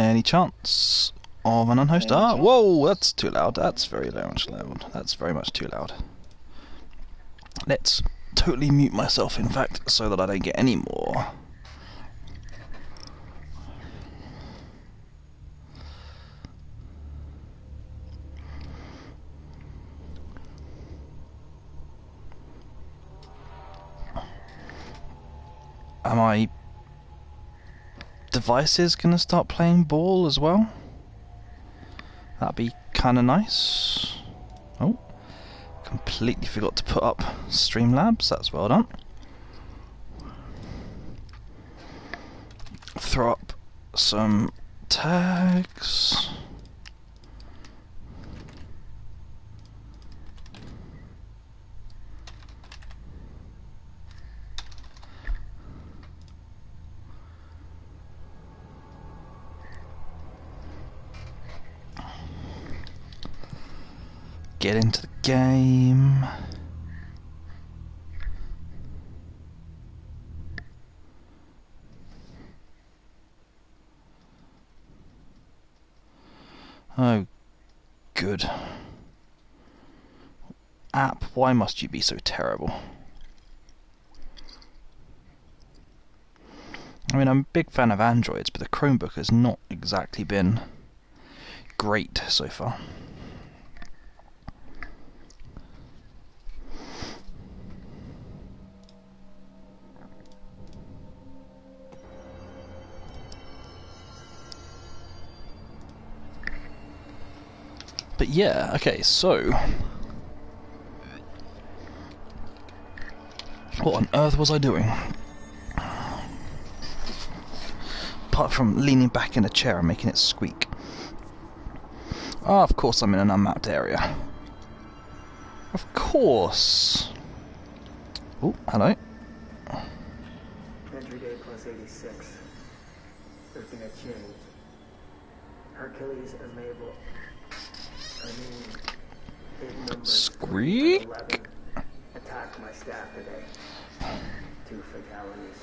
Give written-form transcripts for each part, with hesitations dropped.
Any chance of an unhost? Ah, whoa, that's too loud. That's very much loud. That's very much too loud. Let's totally mute myself, in fact, so that I don't get any more. Are my devices gonna start playing ball as well? That'd be kinda nice. Oh, completely forgot to put up Streamlabs, that's well done. Throw up some tags. Get into the game. Oh, good. App, why must you be so terrible? I mean, I'm a big fan of Androids, but the Chromebook has not exactly been great so far. But yeah, okay, so what on earth was I doing? Apart from leaning back in a chair and making it squeak. Ah, of course I'm in an unmapped area. Of course. Oh, hello. Entry day plus 86. There's been a change. Hercules and Mabel. Squeak. Attacked my staff today. 2 fatalities.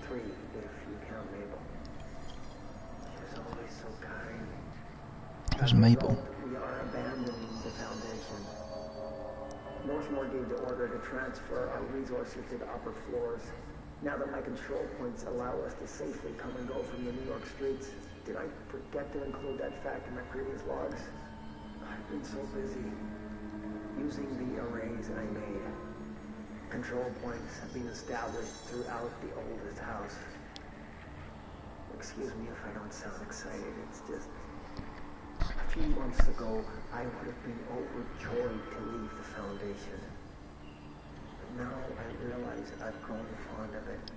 3 if you count Mabel. She was always so kind. Who's Mabel? We are abandoning the Foundation. Northmore gave the order to transfer our resources to the upper floors. Now that my control points allow us to safely come and go from the New York streets, did I forget to include that fact in my previous logs? I've been so busy using the arrays I made. Control points have been established throughout the oldest house. Excuse me if I don't sound excited, it's just a few months ago I would have been overjoyed to leave the Foundation. But now I realize I've grown fond of it.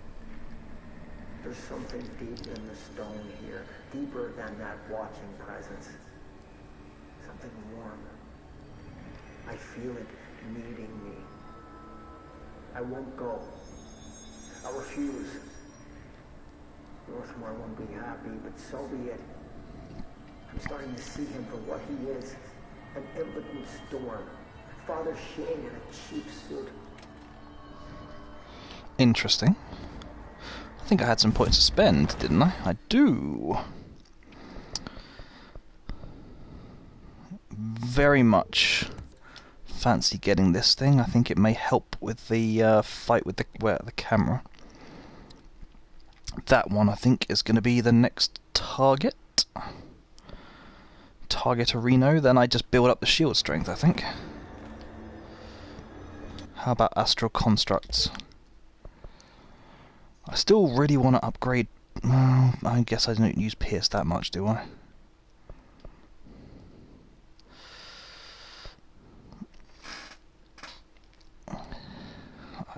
There's something deep in the stone here, deeper than that watching presence. Something warm. I feel it needing me. I won't go. I'll refuse. Northmore won't be happy, but so be it. I'm starting to see him for what he is. An impotent storm. Father Shane in a cheap suit. Interesting. I think I had some points to spend, didn't I? I do. Very much fancy getting this thing. I think it may help with the fight with the camera. That one, I think, is going to be the next target. Target a Reno, then I just build up the shield strength, I think. How about Astral Constructs? I still really want to upgrade. Well, I guess I don't use Pierce that much, do I?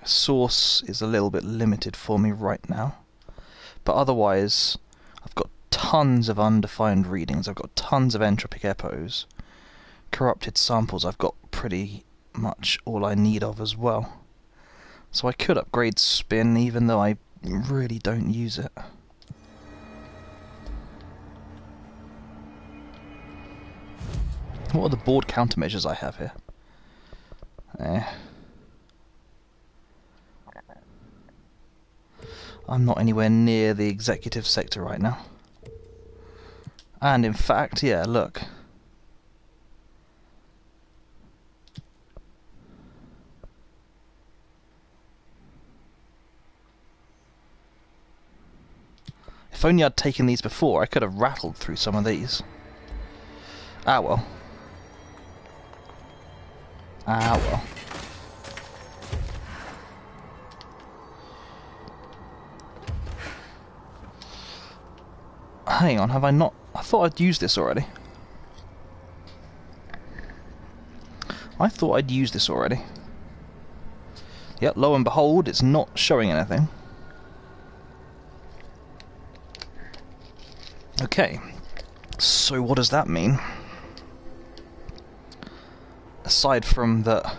Source is a little bit limited for me right now. But otherwise, I've got tons of undefined readings. I've got tons of entropic epos. Corrupted samples I've got pretty much all I need of as well. So I could upgrade spin even though I really don't use it. What are the board countermeasures I have here? I'm not anywhere near the executive sector right now. And in fact, yeah, look. If only I'd taken these before, I could have rattled through some of these. Ah well. Ah well. Hang on, have I not? I thought I'd used this already. I thought I'd used this already. Yep, lo and behold, it's not showing anything. Okay, so what does that mean? Aside from that...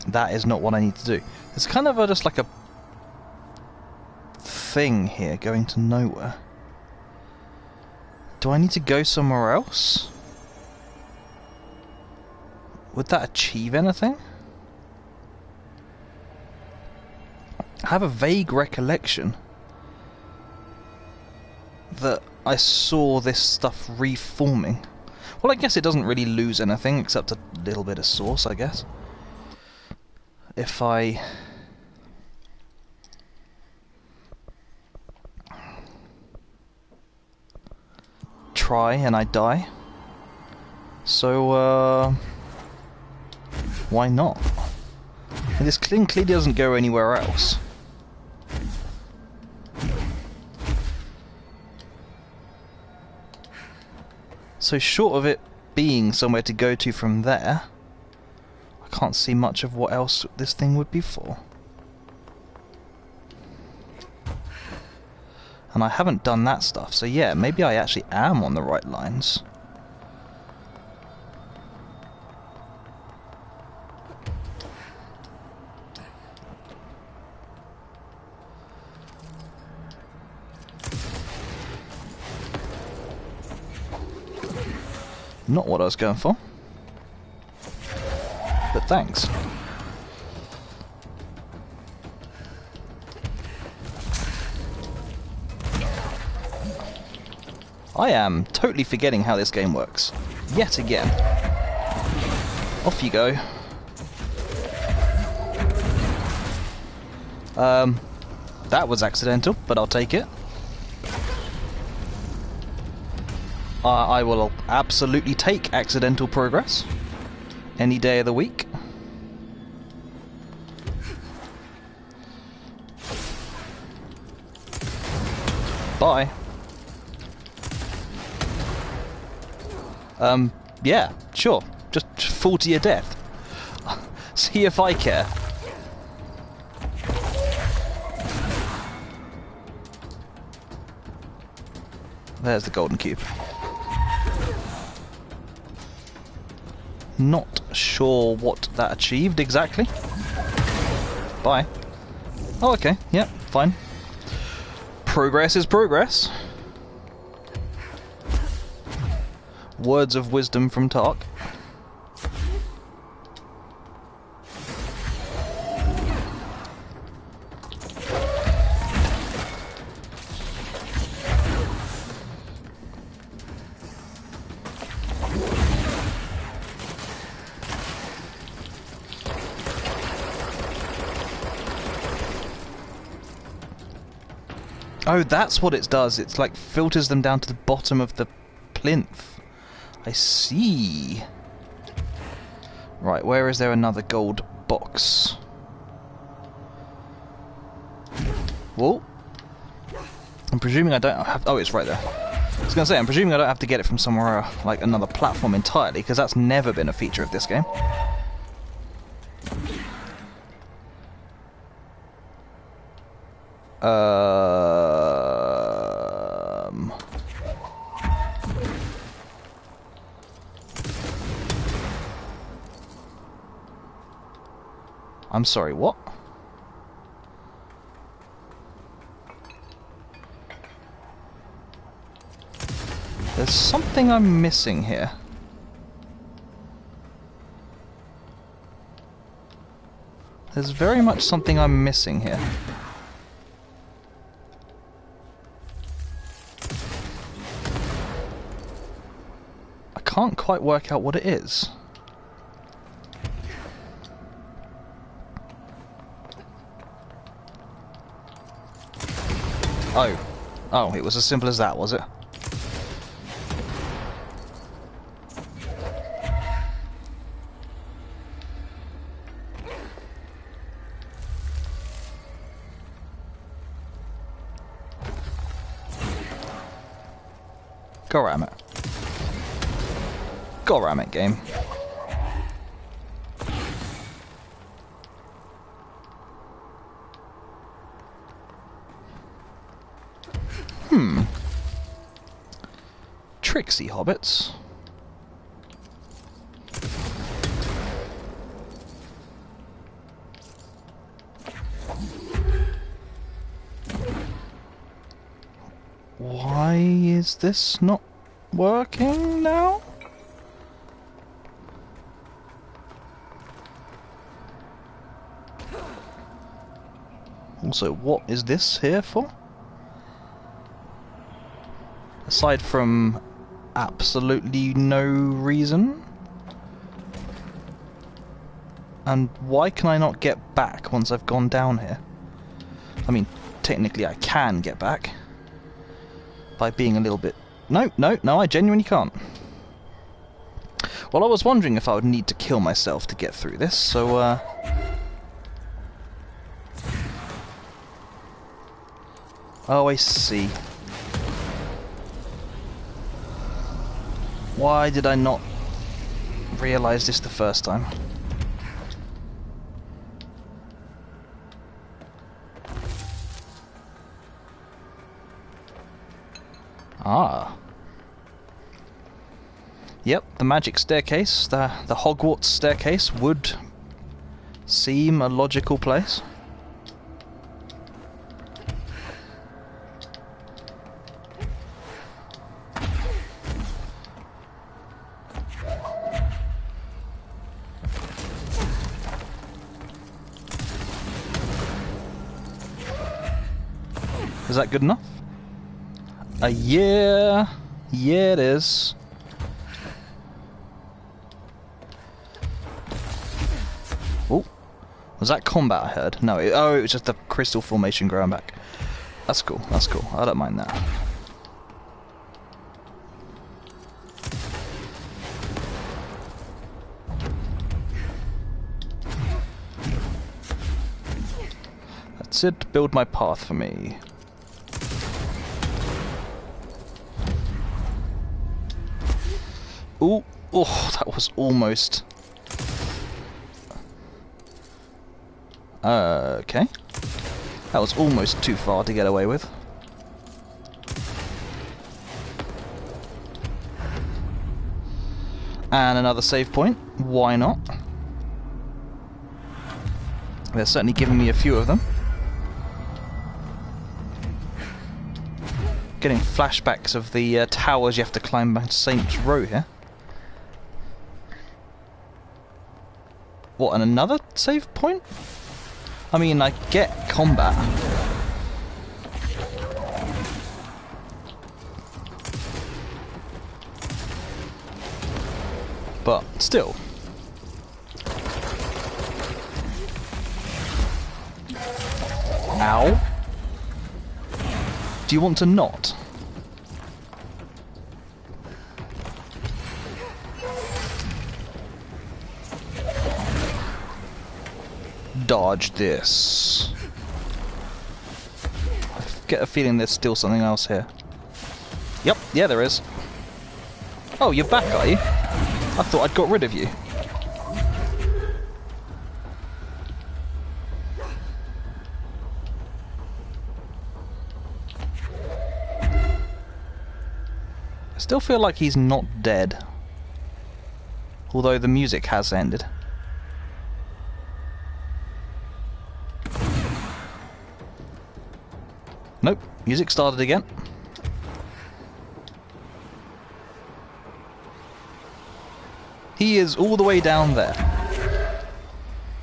that is not what I need to do. It's kind of just like a thing here going to nowhere. Do I need to go somewhere else? Would that achieve anything? I have a vague recollection that I saw this stuff reforming. Well, I guess it doesn't really lose anything except a little bit of source, I guess. If I... try and I die. So, why not? And this thing clearly doesn't go anywhere else. So short of it being somewhere to go to from there, I can't see much of what else this thing would be for. And I haven't done that stuff, so yeah, maybe I actually am on the right lines. Not what I was going for. But thanks. I am totally forgetting how this game works. Yet again. Off you go. That was accidental, but I'll take it. I will absolutely take accidental progress. Any day of the week. Bye. Yeah, sure. Just fall to your death. See if I care. There's the golden cube. Not sure what that achieved exactly. Bye. Oh, okay. Yep, fine. Progress is progress. Words of wisdom from Tark. Oh, that's what it does. It's like filters them down to the bottom of the plinth. I see. Right, where is there another gold box? Whoa. I'm presuming I don't have... oh, it's right there. I was going to say, I'm presuming I don't have to get it from somewhere, like another platform entirely, because that's never been a feature of this game. I'm sorry, what? There's something I'm missing here. There's very much something I'm missing here. can't quite work out what it is. Oh. Oh, it was as simple as that, was it? Go ram it. Go ram it, game. Tricksy hobbits. Why is this not working now? Also, what is this here for? Aside from absolutely no reason? And why can I not get back once I've gone down here? I mean, technically I can get back. By being a little bit... No, I genuinely can't. Well, I was wondering if I would need to kill myself to get through this, so, Oh, I see. Why did I not realise this the first time? Ah. Yep, the magic staircase, the Hogwarts staircase would seem a logical place. Is that good enough? Yeah. Yeah, it is. Oh. Was that combat I heard? No, it was just the crystal formation growing back. That's cool, that's cool. I don't mind that. That's it. Build my path for me. Ooh, oh, that was almost... Okay. That was almost too far to get away with. And another save point. Why not? They're certainly giving me a few of them. Getting flashbacks of the towers you have to climb back to Saints Row here. What, and another save point? I mean, I get combat. But, still. Ow. Do you want to not? Dodge this. I get a feeling there's still something else here. Yep, yeah there is. Oh, you're back, are you? I thought I'd got rid of you. I still feel like he's not dead. Although the music has ended. Nope, music started again. He is all the way down there.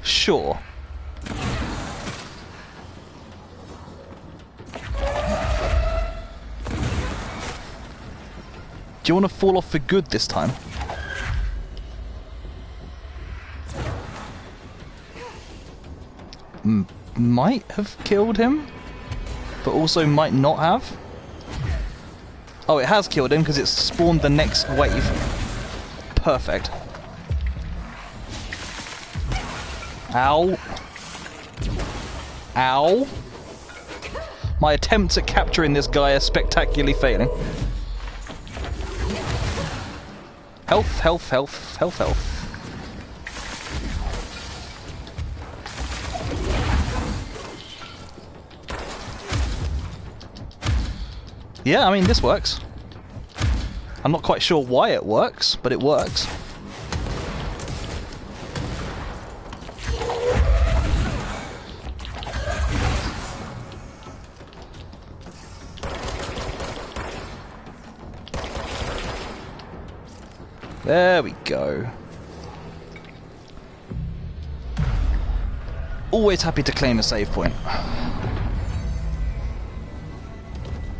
Sure. Do you want to fall off for good this time? might have killed him, but also might not have. Oh, it has killed him because it spawned the next wave. Perfect. Ow. Ow. My attempts at capturing this guy are spectacularly failing. Health, health, health, health, health. Yeah, I mean, this works. I'm not quite sure why it works, but it works. There we go. Always happy to claim a save point.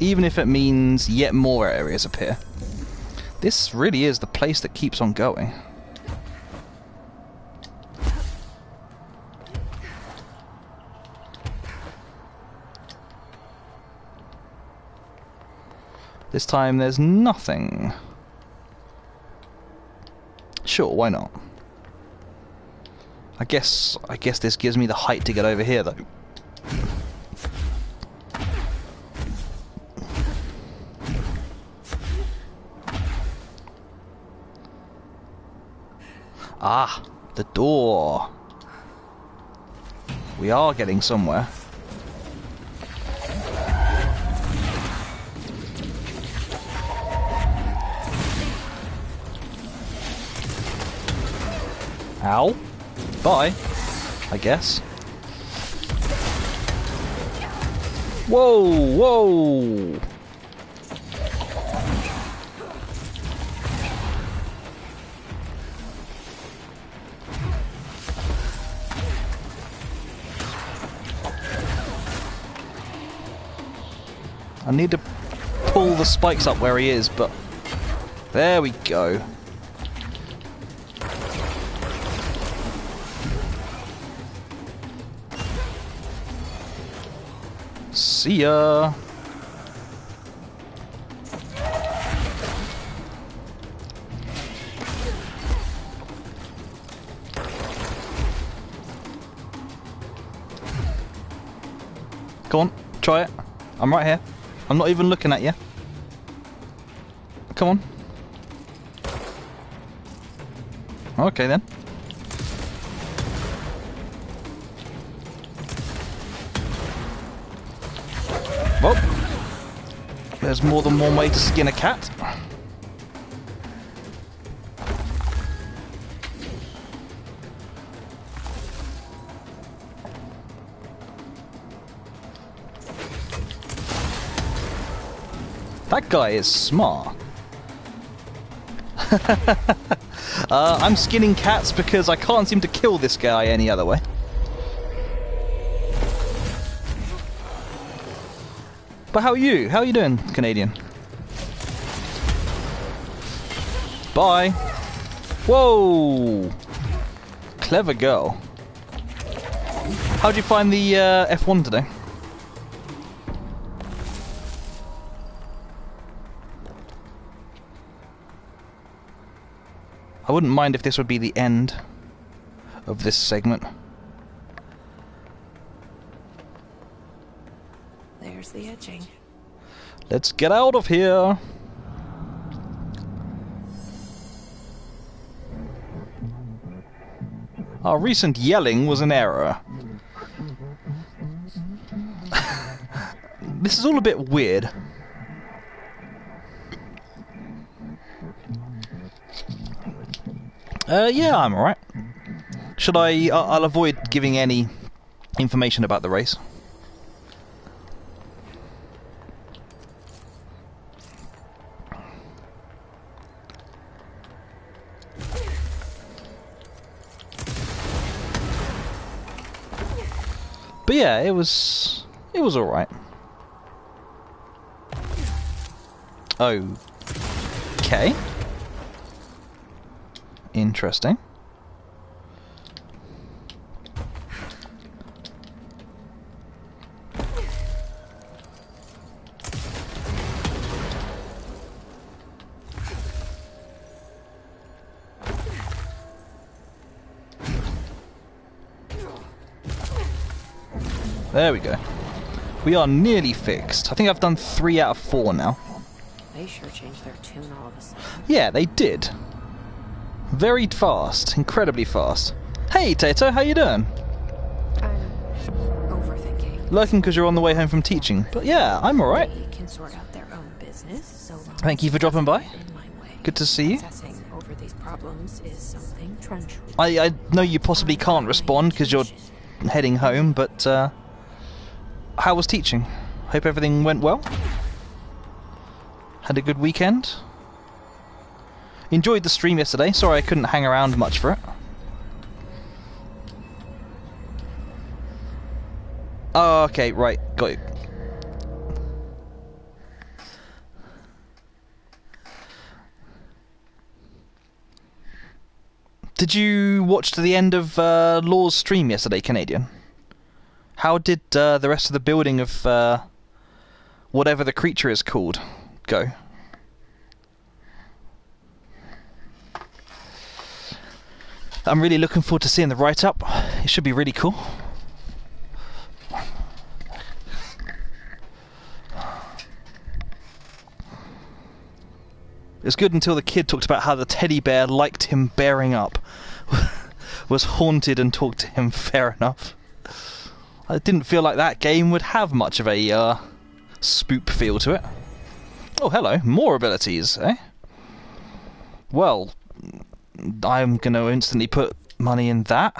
Even if it means yet more areas appear. This really is the place that keeps on going. This time there's nothing. Sure, why not? I guess this gives me the height to get over here, though. Ah, the door. We are getting somewhere. Ow. Bye, I guess. Whoa, whoa. I need to pull the spikes up where he is, but there we go. See ya. Go on, try it. I'm right here. I'm not even looking at you. Come on. Okay then. Well, there's more than one way to skin a cat. That guy is smart. I'm skinning cats because I can't seem to kill this guy any other way. But how are you? How are you doing, Canadian? Bye. Whoa! Clever girl. How'd you find the F1 today? I wouldn't mind if this would be the end of this segment. There's the etching. Let's get out of here. Our recent yelling was an error. This is all a bit weird. Yeah, I'm alright. Should I... I'll avoid giving any information about the race. But yeah, it was alright. Okay. Interesting. There we go. We are nearly fixed. I think I've done 3 out of 4 now. They sure changed their tune all of a sudden. Yeah, they did. Very fast. Incredibly fast. Hey, Tato, how you doing? I'm overthinking. Lurking because you're on the way home from teaching. But yeah, I'm alright. They can sort out their own business, so long Thank you for dropping by. in my way. Good to see you. Obsessing over these problems is something Trench would I know you possibly can't respond because you're heading home, but how was teaching? Hope everything went well? Had a good weekend? Enjoyed the stream yesterday. Sorry I couldn't hang around much for it. Oh, okay, right, got it. Did you watch to the end of Law's stream yesterday, Canadian? How did the rest of the building of whatever the creature is called go? I'm really looking forward to seeing the write-up. It should be really cool. It was good until the kid talked about how the teddy bear liked him bearing up. Was haunted and talked to him, fair enough. I didn't feel like that game would have much of a spook feel to it. Oh, hello. More abilities, eh? Well, I'm going to instantly put money in that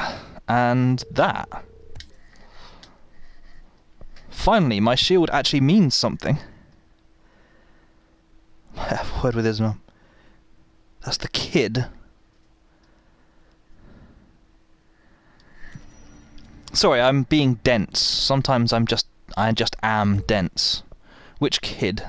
and that. Finally, my shield actually means something. Word with his mum. That's the kid. Sorry, I'm being dense. Sometimes I just am dense. Which kid?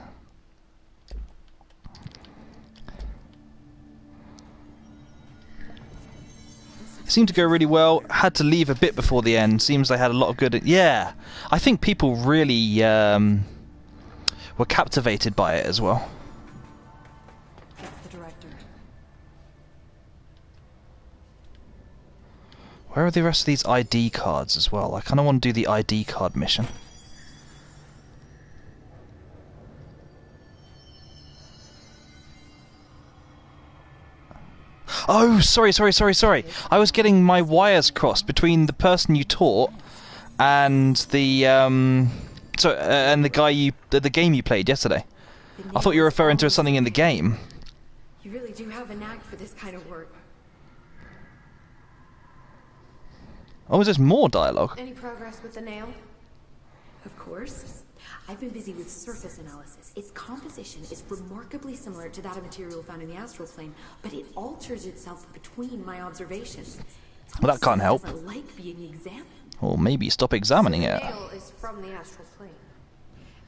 It seemed to go really well. Had to leave a bit before the end. Seems they had a lot of good... Yeah! I think people really were captivated by it as well. That's the director. Where are the rest of these ID cards as well? I kind of want to do the ID card mission. Oh, sorry. I was getting my wires crossed between the person you taught and the and the guy the game you played yesterday. I thought you were referring to something in the game. You really do have a knack for this kind of work. Oh, is this more dialogue? Any progress with the nail? Of course. I've been busy with surface analysis. Its composition is remarkably similar to that of material found in the astral plane, but it alters itself between my observations. Well, that can't help. It doesn't like being examined. Or maybe stop examining it. The nail is from the astral plane.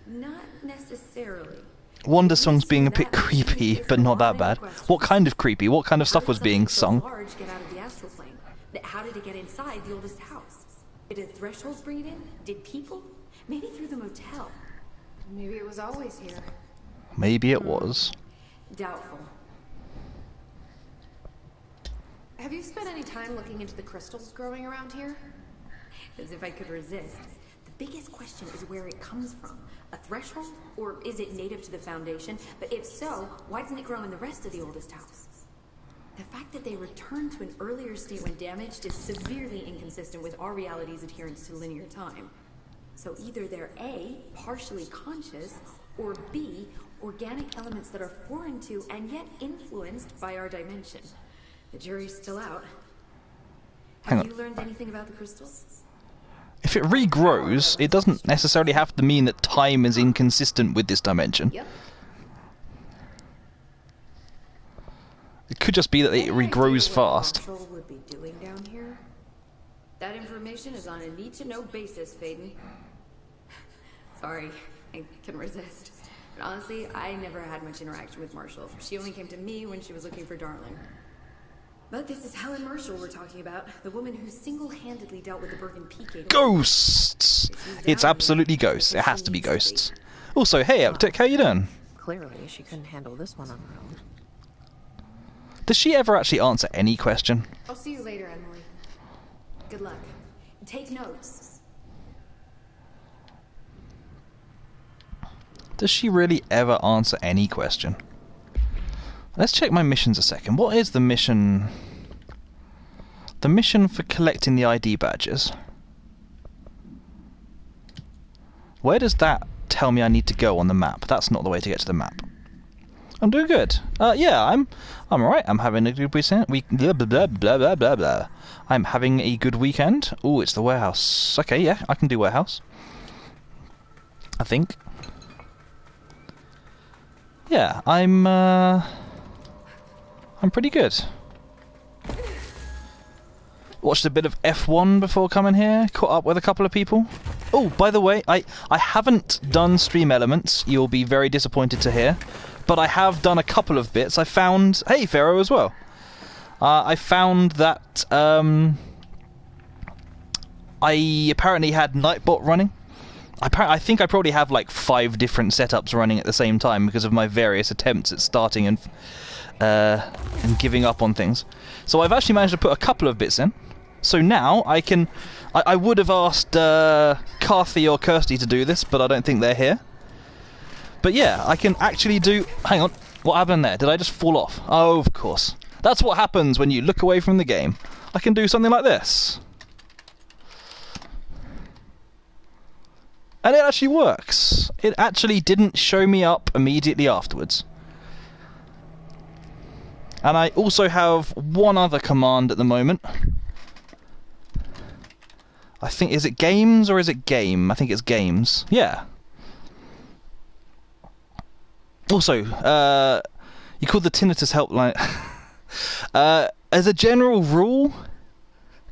Not necessarily. Wonder Song's being a bit creepy, but not that bad. What kind of creepy? What kind of stuff was being sung? Large get out of the astral plane? How did it get inside the oldest house? Did a threshold bring it in? Did people? Maybe through the motel. Maybe it was always here. Maybe it was. Doubtful. Have you spent any time looking into the crystals growing around here? As if I could resist. The biggest question is where it comes from. A threshold? Or is it native to the Foundation? But if so, why doesn't it grow in the rest of the oldest house? The fact that they returned to an earlier state when damaged is severely inconsistent with our reality's adherence to linear time. So either they're A, partially conscious, or B, organic elements that are foreign to and yet influenced by our dimension. The jury's still out. Have you learned anything about the crystals? If it regrows, it doesn't necessarily have to mean that time is inconsistent with this dimension. Yep. It could just be that it regrows fast. Marshall would be doing down here? That information is on a need-to-know basis, Faden. Sorry, I can resist. But honestly, I never had much interaction with Marshall. She only came to me when she was looking for Darling. But this is Helen Marshall we're talking about, the woman who single-handedly dealt with the Bergen Peak. Ghosts! It's absolutely ghosts. It has to be ghosts. Also, hey, Uptick, how you doing? Clearly, she couldn't handle this one on her own. Does she ever actually answer any question? I'll see you later, Emily. Good luck. Take notes. Does she really ever answer any question? Let's check my missions a second. What is the mission? The mission for collecting the ID badges. Where does that tell me I need to go on the map? That's not the way to get to the map. I'm doing good. Yeah, I'm alright. I'm having a good weekend. Blah, blah, blah, blah, blah, blah, blah. I'm having a good weekend. Oh, it's the warehouse. Okay, yeah, I can do warehouse. I think. Yeah, I'm pretty good. Watched a bit of F1 before coming here. Caught up with a couple of people. Oh, by the way, I haven't done Stream Elements. You'll be very disappointed to hear. But I have done a couple of bits. I found... Hey, Pharaoh as well. I found that I apparently had Nightbot running. I think I probably have like 5 different setups running at the same time because of my various attempts at starting and giving up on things. So I've actually managed to put a couple of bits in. So now I can... I would have asked Carthy or Kirsty to do this, but I don't think they're here. But yeah, I can actually do... Hang on, what happened there? Did I just fall off? Oh, of course. That's what happens when you look away from the game. I can do something like this. And it actually works. It actually didn't show me up immediately afterwards. And I also have one other command at the moment. I think... Is it games or is it game? I think it's games. Yeah. Also, you called the tinnitus helpline. As a general rule,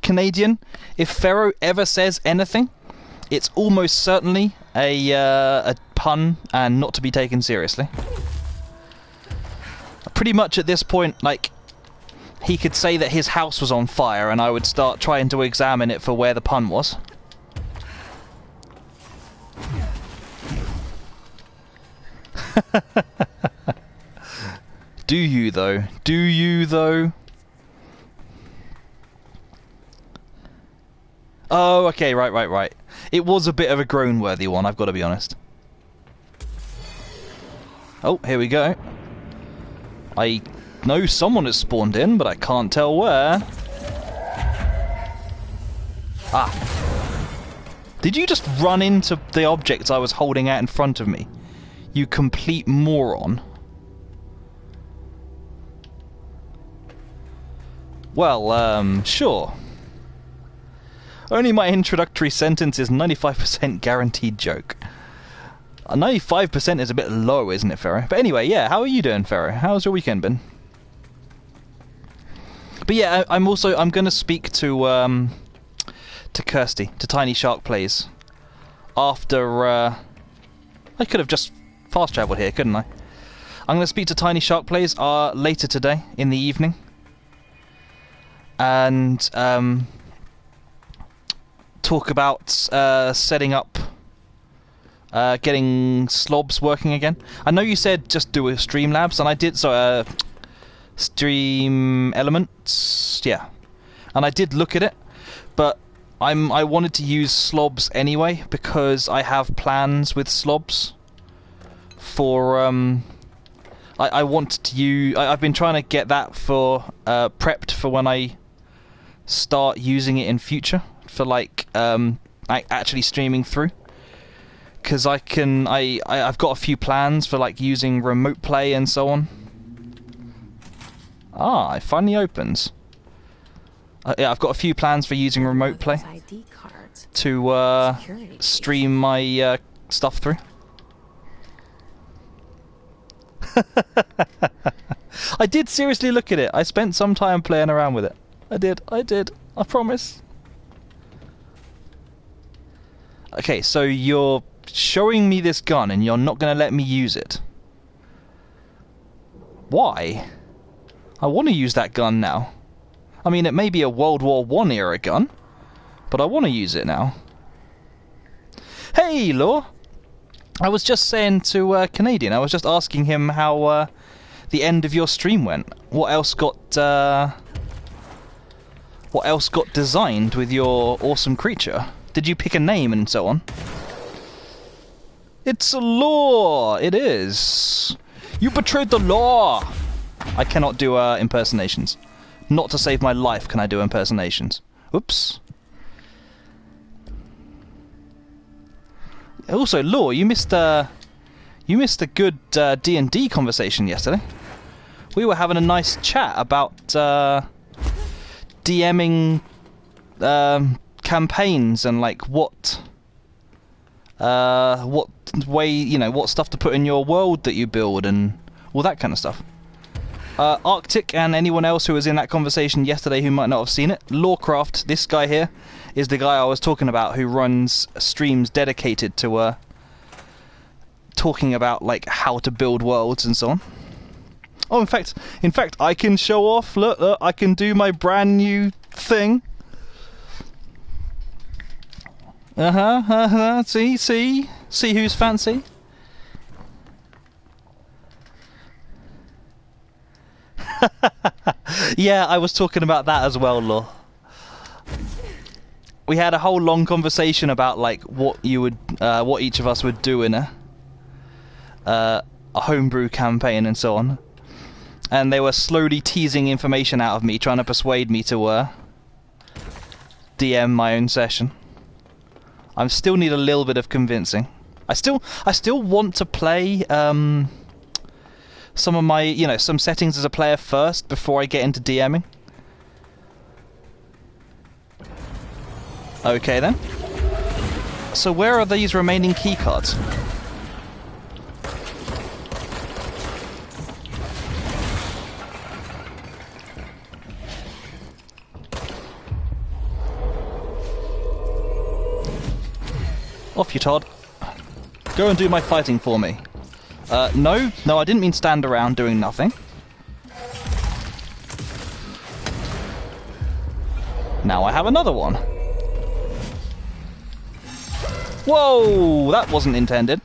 Canadian, if Pharaoh ever says anything, it's almost certainly a pun and not to be taken seriously. Pretty much at this point, like, he could say that his house was on fire and I would start trying to examine it for where the pun was. Do you though? Do you though? Oh, okay, right. It was a bit of a groan-worthy one, I've got to be honest. Oh, here we go. I know someone has spawned in, but I can't tell where. Ah. Did you just run into the objects I was holding out in front of me? You complete moron. Well, sure. Only my introductory sentence is 95% guaranteed joke. 95% is a bit low, isn't it, Pharaoh? But anyway, yeah, how are you doing, Pharaoh? How's your weekend been? But yeah, I'm going to speak to Kirsty, to Tiny Shark Plays, after, I could have just fast travelled here, couldn't I? I'm going to speak to Tiny Shark Plays later today, in the evening. And, talk about, setting up, getting Slobs working again. I know you said just do a Streamlabs, and I did, so, Stream Elements, yeah. And I did look at it, but I wanted to use Slobs anyway, because I have plans with Slobs for, I want to use, I've been trying to get that for, prepped for when I start using it in future, for like, actually streaming through. Because I've got a few plans for like using remote play and so on. Ah, it finally opens. Yeah, I've got a few plans for using remote play to stream my stuff through. I did seriously look at it. I spent some time playing around with it. I did. I promise. Okay, so you're showing me this gun and you're not going to let me use it. Why? I want to use that gun now. I mean, it may be a World War I era gun, but I want to use it now. Hey, Law! I was just saying to Canadian, I was just asking him how the end of your stream went. What else got designed with your awesome creature? Did you pick a name and so on? It's a law! It is! You betrayed the law! I cannot do impersonations. Not to save my life can I do impersonations. Oops. Also, Law, you missed a good D&D conversation yesterday. We were having a nice chat about DMing campaigns and like what way, you know, what stuff to put in your world that you build and all that kind of stuff. Arctic and anyone else who was in that conversation yesterday who might not have seen it, Lawcraft, this guy here, is the guy I was talking about who runs streams dedicated to talking about like how to build worlds and so on. Oh, in fact, I can show off. Look, I can do my brand new thing. See who's fancy. Yeah, I was talking about that as well, Law. We had a whole long conversation about like what each of us would do in a homebrew campaign and so on, and they were slowly teasing information out of me, trying to persuade me to DM my own session. I still need a little bit of convincing. I still want to play some of my, you know, some settings as a player first before I get into DMing. Okay then. So where are these remaining keycards? Off you, Todd. Go and do my fighting for me. No, I didn't mean stand around doing nothing. Now I have another one. Whoa, that wasn't intended.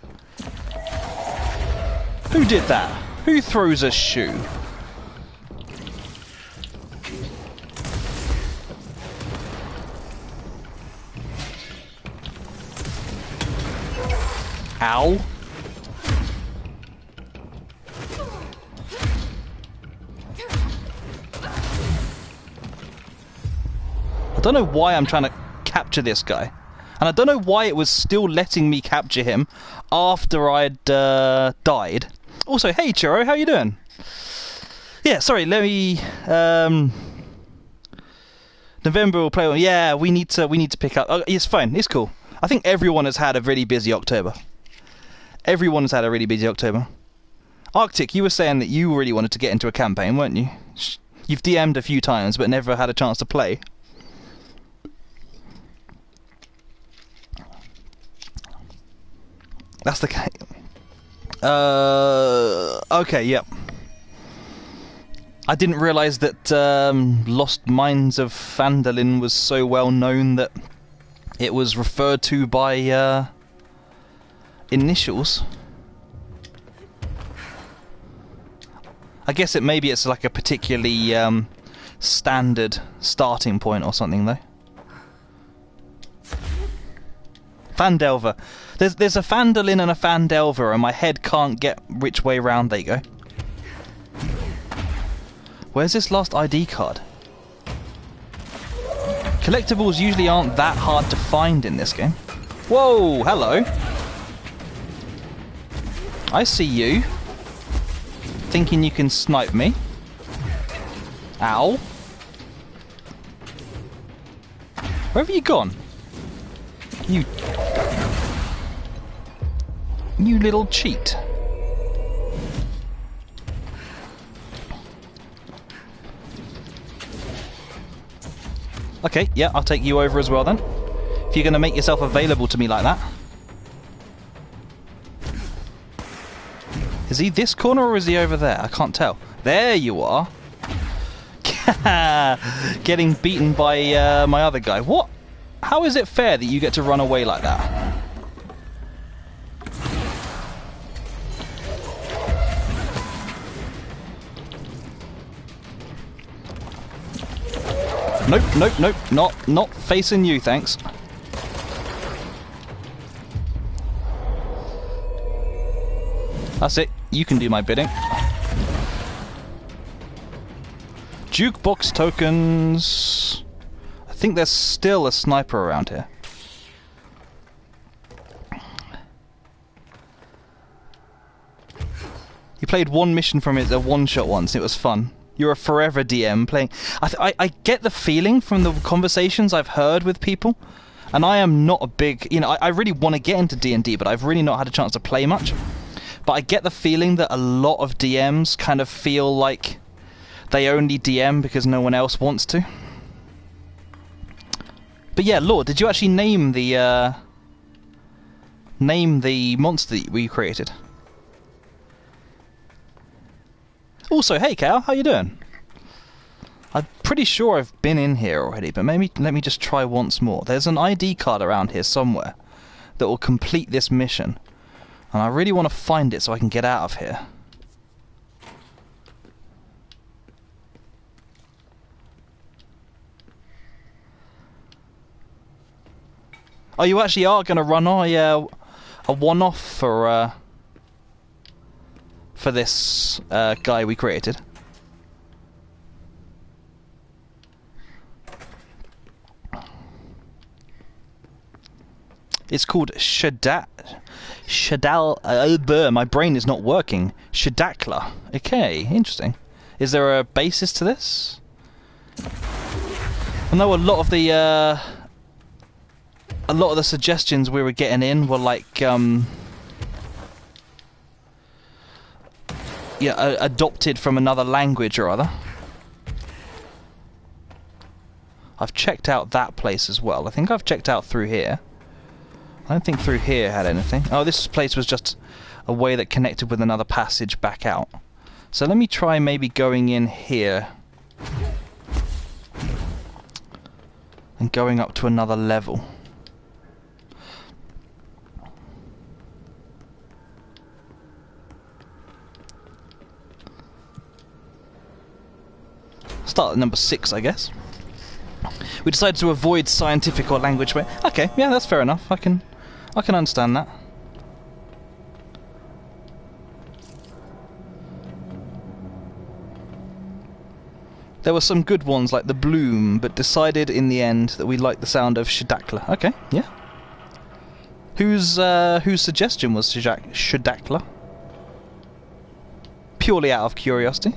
Who did that? Who throws a shoe? Ow. I don't know why I'm trying to capture this guy. And I don't know why it was still letting me capture him after I'd died. Also, hey Churro, how you doing? Yeah, sorry, let me... November will play... Yeah, we need to pick up... Oh, it's fine, it's cool. I think everyone has had a really busy October. Everyone has had a really busy October. Arctic, you were saying that you really wanted to get into a campaign, weren't you? You've DM'd a few times, but never had a chance to play. That's the case. Okay, yep. I didn't realise that Lost Mines of Phandalin was so well known that it was referred to by initials. I guess maybe it's like a particularly standard starting point or something, though. Phandelver. There's a Phandalin and a Phandelver, and my head can't get which way round they go. Where's this last ID card? Collectibles usually aren't that hard to find in this game. Whoa, hello. I see you. Thinking you can snipe me. Ow. Where have you gone? You little cheat. Okay, yeah, I'll take you over as well then. If you're going to make yourself available to me like that. Is he this corner or is he over there? I can't tell. There you are. Getting beaten by my other guy. What? How is it fair that you get to run away like that? Nope, not facing you, thanks. That's it. You can do my bidding. Jukebox tokens. I think there's still a sniper around here. You played one mission from it, a one-shot once. It was fun. You're a forever DM playing. I get the feeling from the conversations I've heard with people, and I am not a big... You know, I really want to get into D&D, but I've really not had a chance to play much. But I get the feeling that a lot of DMs kind of feel like they only DM because no one else wants to. But yeah, Lord, did you actually name the monster that we created? Also, hey Cal, how you doing? I'm pretty sure I've been in here already, but maybe let me just try once more. There's an ID card around here somewhere that will complete this mission, and I really want to find it so I can get out of here. Oh, you actually are going to run a one-off for this guy we created. It's called Shadal. My brain is not working. Shadakla. Okay, interesting. Is there a basis to this? I know a lot of the suggestions we were getting in were like yeah, adopted from another language or other. I've checked out that place as well. I think I've checked out through here. I don't think through here had anything. Oh, this place was just a way that connected with another passage back out. So let me try maybe going in here and going up to another level. Start at number 6, I guess. We decided to avoid scientific or language. Okay, yeah, that's fair enough. I can understand that. There were some good ones like the Bloom, but decided in the end that we liked the sound of Shadakla. Okay, yeah. Whose suggestion was Shadakla? Purely out of curiosity.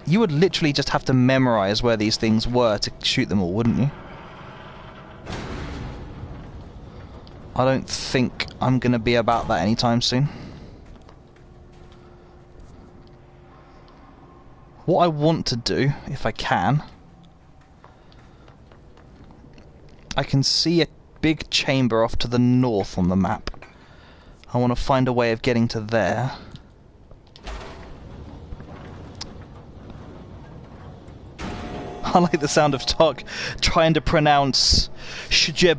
You would literally just have to memorize where these things were to shoot them all, wouldn't you? I don't think I'm going to be about that anytime soon. What I want to do, if I can... I can see a big chamber off to the north on the map. I want to find a way of getting to there. I like the sound of Tok trying to pronounce snackler.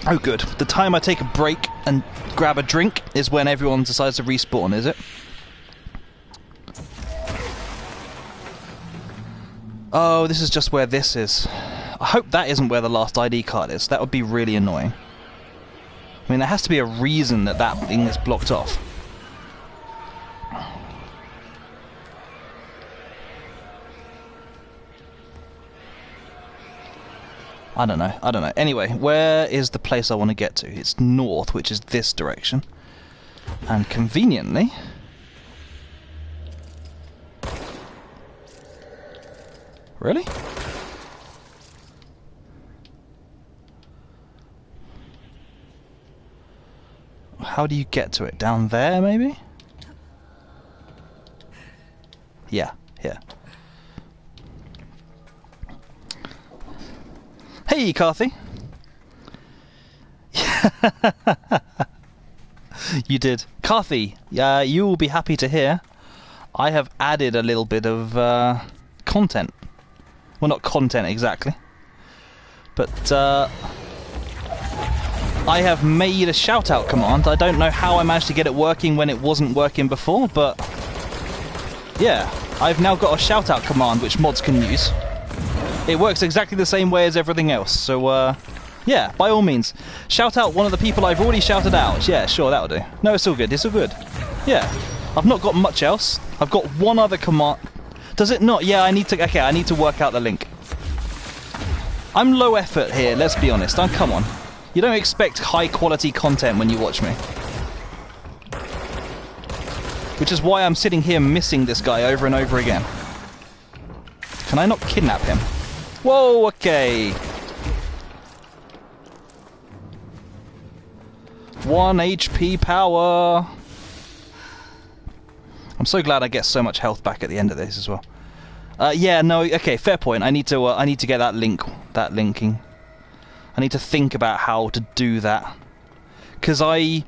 Oh good. The time I take a break and grab a drink is when everyone decides to respawn, is it? Oh, this is just where this is. I hope that isn't where the last ID card is. That would be really annoying. I mean, there has to be a reason that that thing is blocked off. I don't know. Anyway, where is the place I want to get to? It's north, which is this direction. And conveniently... Really? How do you get to it? Down there, maybe? Yeah, here. Hey, Carthy! You did. Carthy, you will be happy to hear I have added a little bit of content. Well, not content exactly. But I have made a shout-out command. I don't know how I managed to get it working when it wasn't working before, but yeah, I've now got a shout-out command which mods can use. It works exactly the same way as everything else, so yeah, by all means, shout out one of the people I've already shouted out. Yeah, sure, that'll do. No, it's all good, it's all good. Yeah, I've not got much else. I've got one other command. Does it not? Yeah, I need to work out the link. I'm low effort here, let's be honest. Come on. You don't expect high quality content when you watch me. Which is why I'm sitting here missing this guy over and over again. Can I not kidnap him? Whoa, okay. 1 HP power. I'm so glad I get so much health back at the end of this as well. Yeah, no, okay, fair point. I need to get that linking. I need to think about how to do that, because I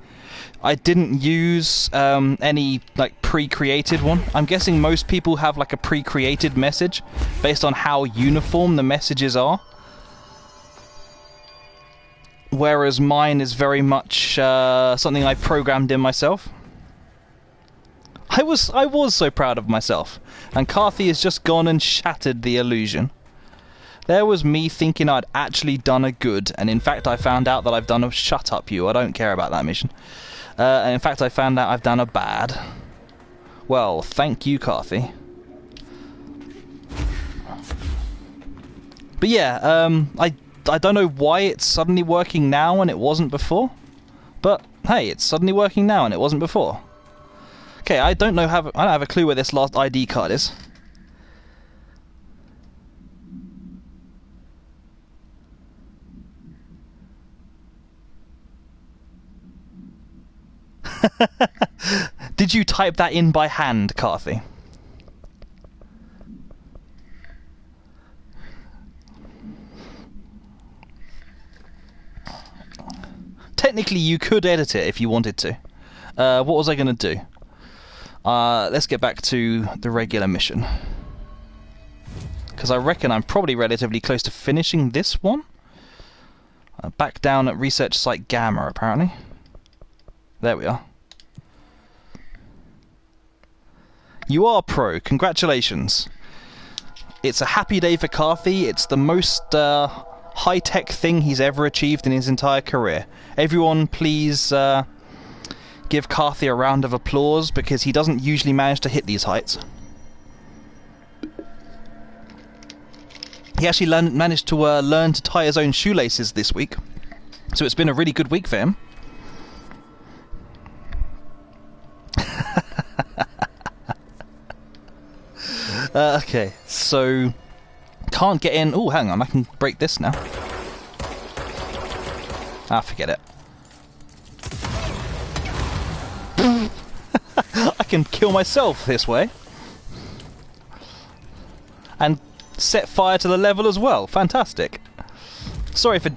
didn't use any like pre-created one. I'm guessing most people have like a pre-created message based on how uniform the messages are, whereas mine is very much something I programmed in myself. I was so proud of myself, and Carthy has just gone and shattered the illusion. There was me thinking I'd actually done a good, and in fact I found out that I've done a... Shut up, you. I don't care about that mission. And in fact I found out I've done a bad. Well, thank you, Carthy. But yeah, I don't know why it's suddenly working now and it wasn't before. But hey, it's suddenly working now and it wasn't before. Okay, I don't have a clue where this last ID card is. Did you type that in by hand, Carthy? Technically, you could edit it if you wanted to. What was I going to do? Let's get back to the regular mission. Because I reckon I'm probably relatively close to finishing this one. Back down at Research Site Gamma, apparently. There we are. You are pro. Congratulations. It's a happy day for Carthy. It's the most high-tech thing he's ever achieved in his entire career. Everyone, please give Carthy a round of applause, because he doesn't usually manage to hit these heights. He actually managed to learn to tie his own shoelaces this week. So it's been a really good week for him. Okay, so can't get in. Oh, hang on, I can break this now. Ah, forget it. I can kill myself this way. And set fire to the level as well. Fantastic. Sorry for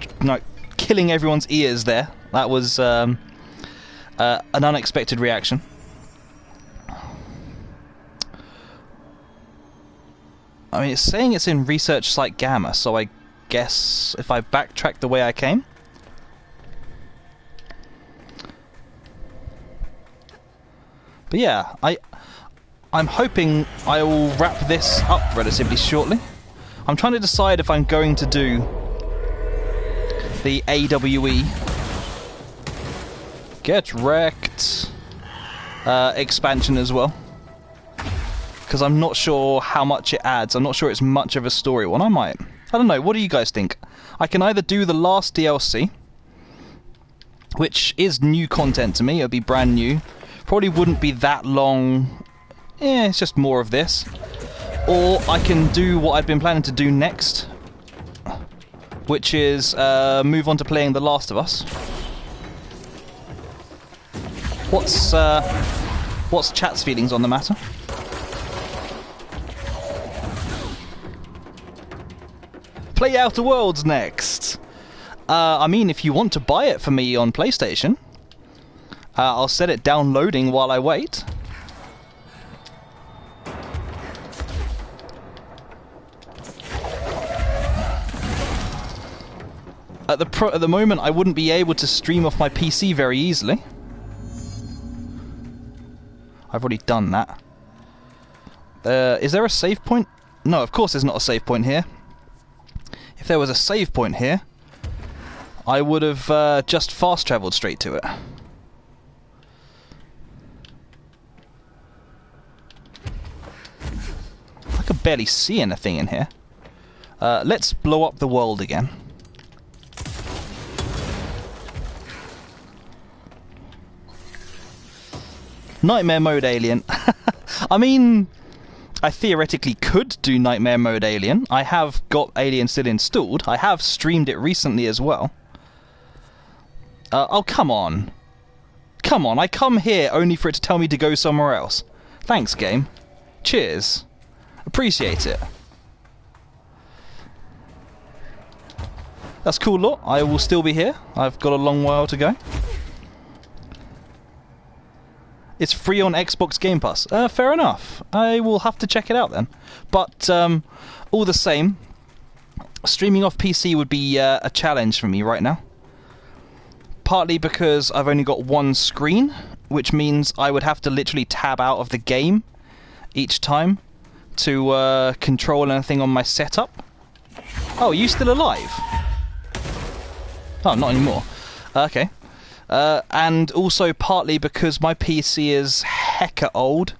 killing everyone's ears there. That was an unexpected reaction. I mean, it's saying it's in Research Site Gamma, so I guess if I backtrack the way I came. But yeah, I'm hoping I will wrap this up relatively shortly. I'm trying to decide if I'm going to do the AWE Get Wrecked expansion as well, because I'm not sure how much it adds. I'm not sure it's much of a story one. I don't know. What do you guys think? I can either do the last DLC, which is new content to me. It'll be brand new. Probably wouldn't be that long. Yeah, it's just more of this. Or I can do what I've been planning to do next, which is move on to playing The Last of Us. What's chat's feelings on the matter? Play Outer Worlds next. I mean, if you want to buy it for me on PlayStation, I'll set it downloading while I wait. At the moment, I wouldn't be able to stream off my PC very easily. I've already done that. Is there a save point? No, of course there's not a save point here. If there was a save point here, I would have just fast travelled straight to it. I could barely see anything in here. Let's blow up the world again. Nightmare mode Alien. I mean, I theoretically could do Nightmare mode Alien. I have got Alien still installed. I have streamed it recently as well. Oh, come on. Come on, I come here only for it to tell me to go somewhere else. Thanks, game. Cheers. Appreciate it. That's cool, lot. I will still be here. I've got a long while to go. It's free on Xbox Game Pass. Fair enough. I will have to check it out then. But all the same, streaming off PC would be a challenge for me right now. Partly because I've only got one screen, which means I would have to literally tab out of the game each time to control anything on my setup. Oh, are you still alive? Oh, not anymore. Okay. And also partly because my PC is hecka old.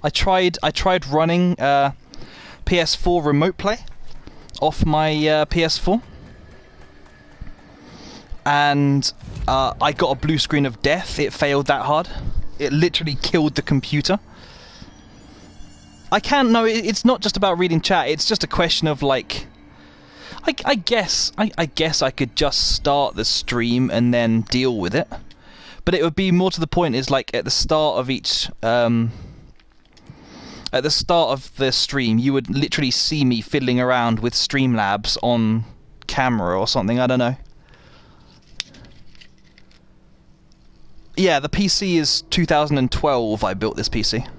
I tried running PS4 Remote Play off my PS4, and I got a blue screen of death. It failed that hard. It literally killed the computer. I can't. No, it's not just about reading chat. It's just a question of like. I guess I could just start the stream and then deal with it, but it would be more to the point is like at the start of each at the start of the stream you would literally see me fiddling around with Streamlabs on camera or something. I don't know. Yeah, the PC is 2012. I built this PC.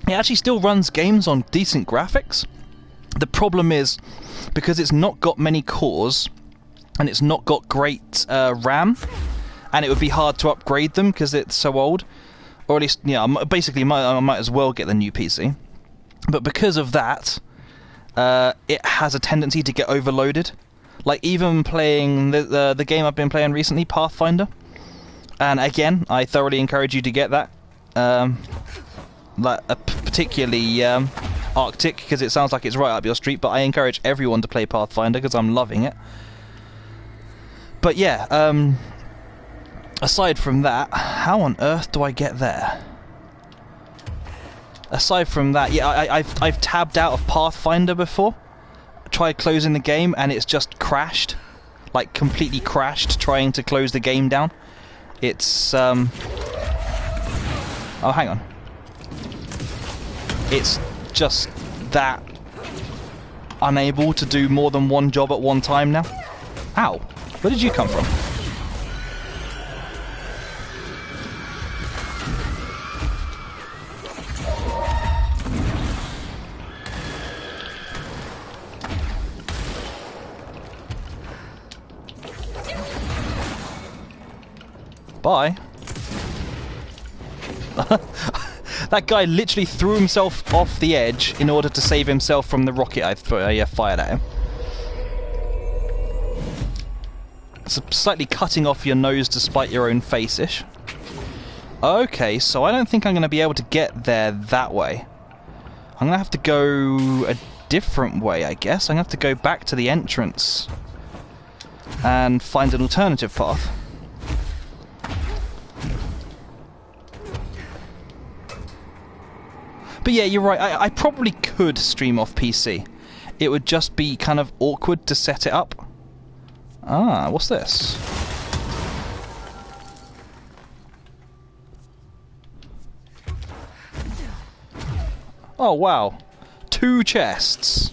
It actually still runs games on decent graphics. The problem is, because it's not got many cores, and it's not got great RAM, and it would be hard to upgrade them because it's so old, or at least, yeah, basically I might as well get the new PC. But because of that, it has a tendency to get overloaded. Like even playing the game I've been playing recently, Pathfinder, and again, I thoroughly encourage you to get that. Particularly Arctic, because it sounds like it's right up your street, but I encourage everyone to play Pathfinder because I'm loving it. But yeah, aside from that, how on earth do I get there? Aside from that, yeah, I've tabbed out of Pathfinder before. Tried closing the game and it's just crashed, like completely crashed trying to close the game down. It's oh, hang on. It's just that unable to do more than one job at one time now. Ow! Where did you come from? Bye. That guy literally threw himself off the edge in order to save himself from the rocket I fired at him. It's slightly cutting off your nose to spite your own face-ish. Okay, so I don't think I'm going to be able to get there that way. I'm going to have to go a different way, I guess. I'm going to have to go back to the entrance and find an alternative path. But yeah, you're right, I probably could stream off PC. It would just be kind of awkward to set it up. Ah, what's this? Oh wow, 2 chests.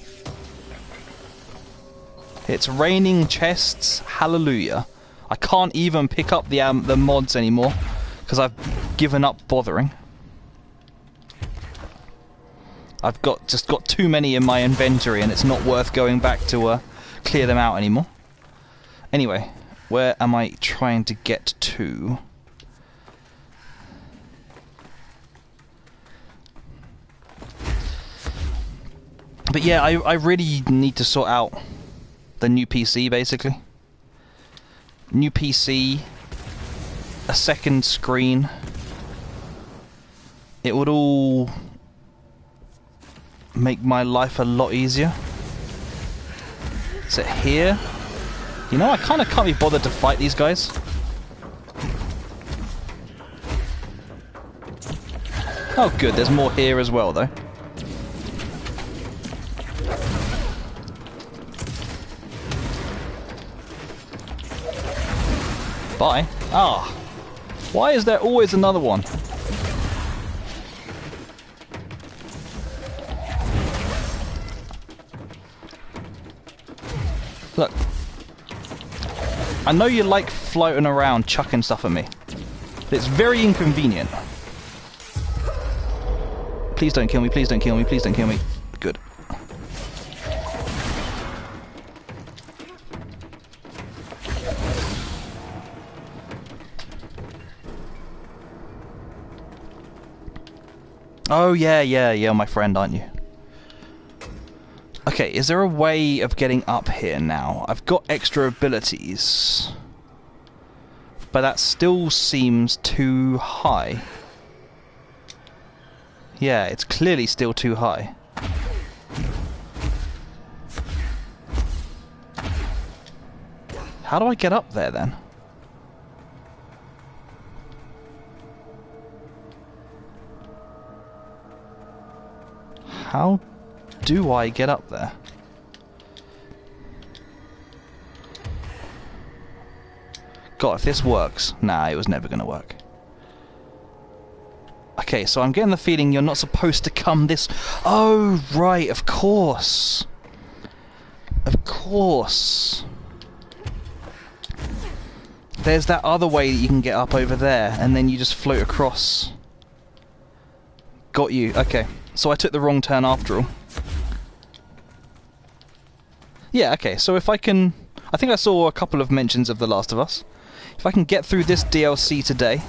It's raining chests, hallelujah. I can't even pick up the mods anymore, because I've given up bothering. I've just got too many in my inventory, and it's not worth going back to clear them out anymore. Anyway, where am I trying to get to? But yeah, I really need to sort out the new PC, basically. New PC, a second screen. It would all make my life a lot easier. Is it here? You know, I kind of can't be bothered to fight these guys. Oh good, there's more here as well though. Bye. Ah. Why is there always another one? Look. I know you like floating around chucking stuff at me, but it's very inconvenient. Please don't kill me, please don't kill me, please don't kill me. Good. Oh yeah, you're my friend, aren't you? Okay, is there a way of getting up here now? I've got extra abilities, but that still seems too high. Yeah, it's clearly still too high. How do I get up there then? How do I get up there? God, if this works... Nah, it was never going to work. Okay, so I'm getting the feeling you're not supposed to come this... Oh, right, of course. Of course. There's that other way that you can get up over there, and then you just float across. Got you, okay. So I took the wrong turn after all. Yeah, okay, so if I can... I think I saw a couple of mentions of The Last of Us. If I can get through this DLC today,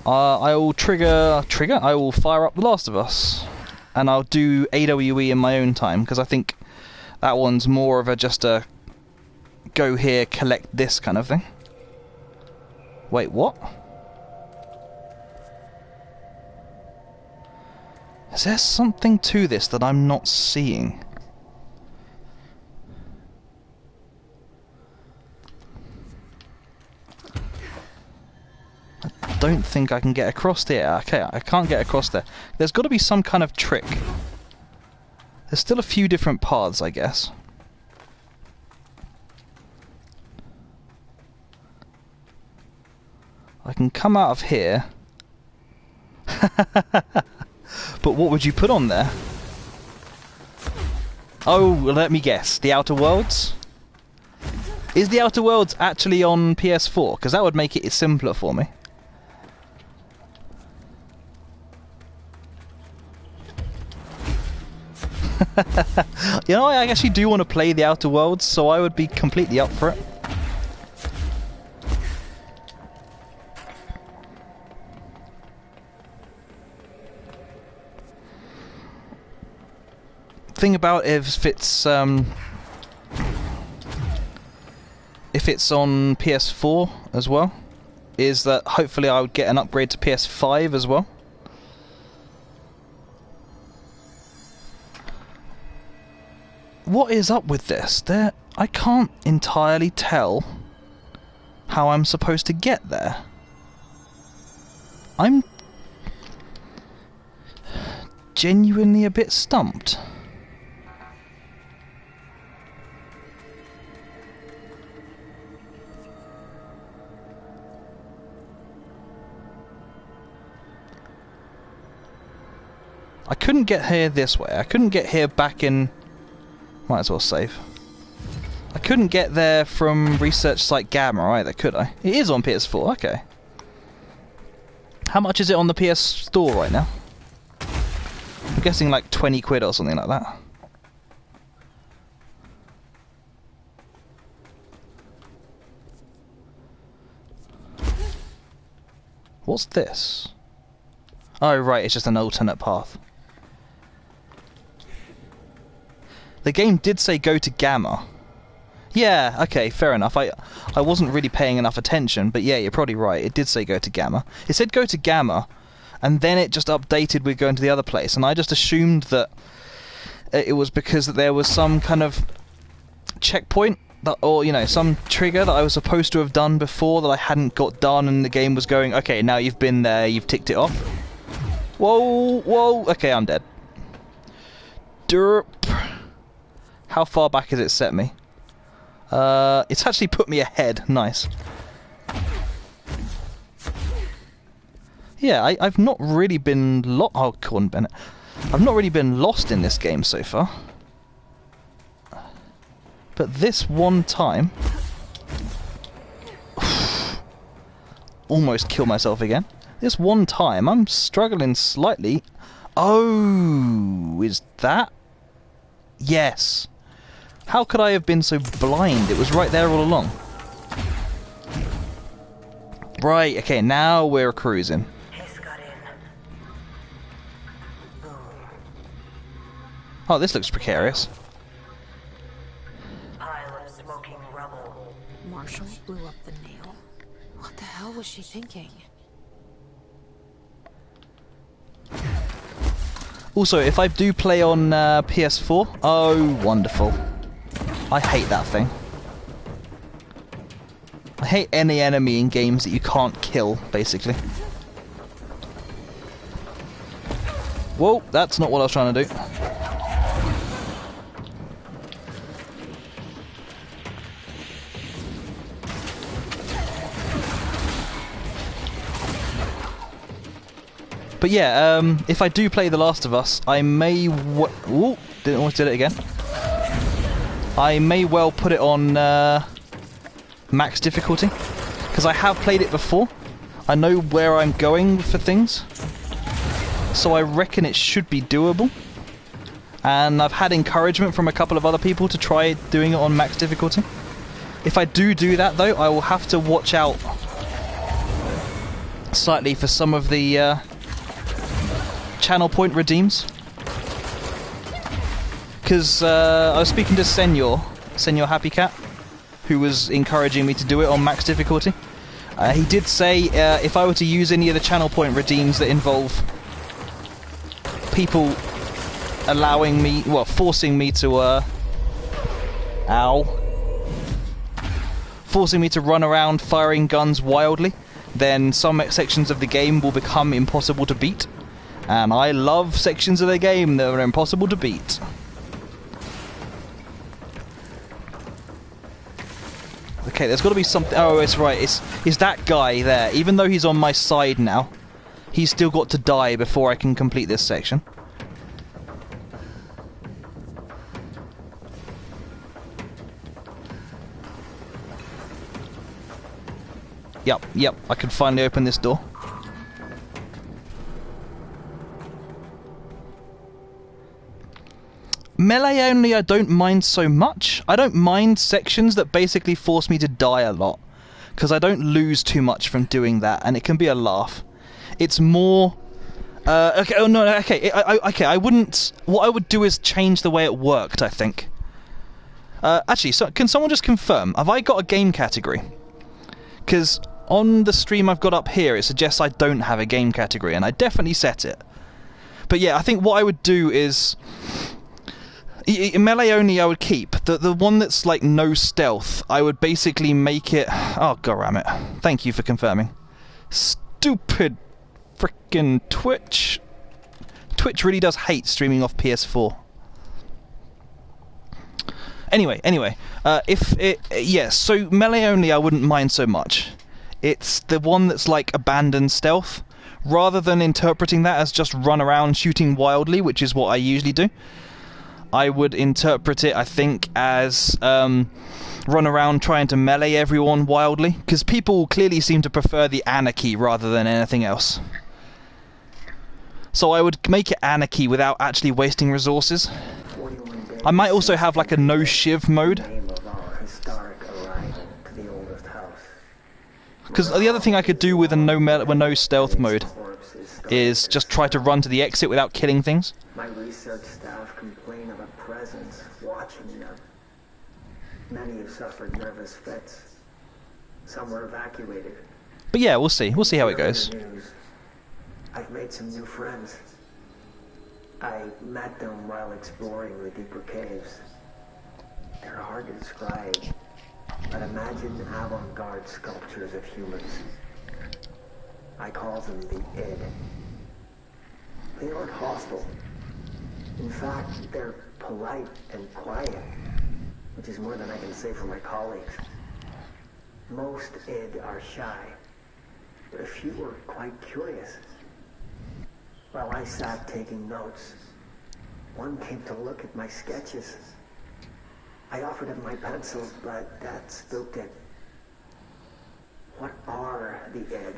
I will I will fire up The Last of Us. And I'll do AWE in my own time, because I think that one's more of a just a go here, collect this kind of thing. Wait, what? Is there something to this that I'm not seeing? I don't think I can get across there. Okay, I can't get across there. There's got to be some kind of trick. There's still a few different paths, I guess. I can come out of here. But what would you put on there? Oh, let me guess. The Outer Worlds? Is The Outer Worlds actually on PS4? Because that would make it simpler for me. You know, I actually do want to play The Outer Worlds, so I would be completely up for it. Thing about if it's on PS4 as well is that hopefully I would get an upgrade to PS5 as well. What is up with this? I can't entirely tell how I'm supposed to get there. I'm genuinely a bit stumped. I couldn't get here this way. I couldn't get here back in... Might as well save. I couldn't get there from Research Site Gamma either, could I? It is on PS4, okay. How much is it on the PS Store right now? I'm guessing like 20 quid or something like that. What's this? Oh, right, it's just an alternate path. The game did say go to Gamma. Yeah, okay, fair enough. I wasn't really paying enough attention, but yeah, you're probably right. It did say go to Gamma. It said go to Gamma, and then it just updated with going to the other place, and I just assumed that it was because there was some kind of checkpoint, that, or, you know, some trigger that I was supposed to have done before that I hadn't got done, and the game was going, okay, now you've been there, you've ticked it off. Whoa, whoa, okay, I'm dead. Derp. How far back has it set me? It's actually put me ahead. Nice. Yeah, I've not really been oh, come on, Bennett. I've not really been lost in this game so far. But this one time... almost kill myself again. This one time, I'm struggling slightly. Oh, is that? Yes. How could I have been so blind? It was right there all along. Right, okay, now we're cruising. Oh, this looks precarious. Pile of smoking rubble. Marshall blew up the nail. What the hell was she thinking? Also, if I do play on PS4, oh, wonderful. I hate that thing. I hate any enemy in games that you can't kill, basically. Whoa, that's not what I was trying to do. But yeah, if I do play The Last of Us, I may... Ooh, didn't almost did it again. I may well put it on max difficulty, because I have played it before. I know where I'm going for things, so I reckon it should be doable. And I've had encouragement from a couple of other people to try doing it on max difficulty. If I do that, though, I will have to watch out slightly for some of the channel point redeems. Because I was speaking to Senor Happy Cat, who was encouraging me to do it on max difficulty. He did say if I were to use any of the channel point redeems that involve people allowing me, well, forcing me to, forcing me to run around firing guns wildly, then some sections of the game will become impossible to beat. And I love sections of the game that are impossible to beat. Okay, there's got to be something... Oh, it's right. It's that guy there. Even though he's on my side now, he's still got to die before I can complete this section. Yep, I can finally open this door. Melee only I don't mind so much. I don't mind sections that basically force me to die a lot, because I don't lose too much from doing that, and it can be a laugh. It's more... okay, oh no, okay, I wouldn't... What I would do is change the way it worked, I think. Actually, so, can someone just confirm, have I got a game category? Because on the stream I've got up here, it suggests I don't have a game category, and I definitely set it. But yeah, I think what I would do is... Melee only I would keep. The one that's like no stealth, I would basically make it... Oh, goddammit. Thank you for confirming. Stupid frickin' Twitch. Twitch really does hate streaming off PS4. Anyway, yes, so melee only I wouldn't mind so much. It's the one that's like abandoned stealth. Rather than interpreting that as just run around shooting wildly, which is what I usually do, I would interpret it, I think, as run around trying to melee everyone wildly, because people clearly seem to prefer the anarchy rather than anything else. So I would make it anarchy without actually wasting resources. I might also have like a no shiv mode. Because the other thing I could do with a no stealth mode is just try to run to the exit without killing things. My research staff complain of a presence watching them. Many have suffered nervous fits. Some were evacuated. But yeah, we'll see. We'll see how it goes. I've made some new friends. I met them while exploring the deeper caves. They're hard to describe, but imagine avant-garde sculptures of humans. I call them the id. They aren't hostile. In fact, they're polite and quiet, which is more than I can say for my colleagues. Most id are shy, but a few are quite curious. While I sat taking notes, one came to look at my sketches. I offered him my pencils, but that spooked it. What are the id?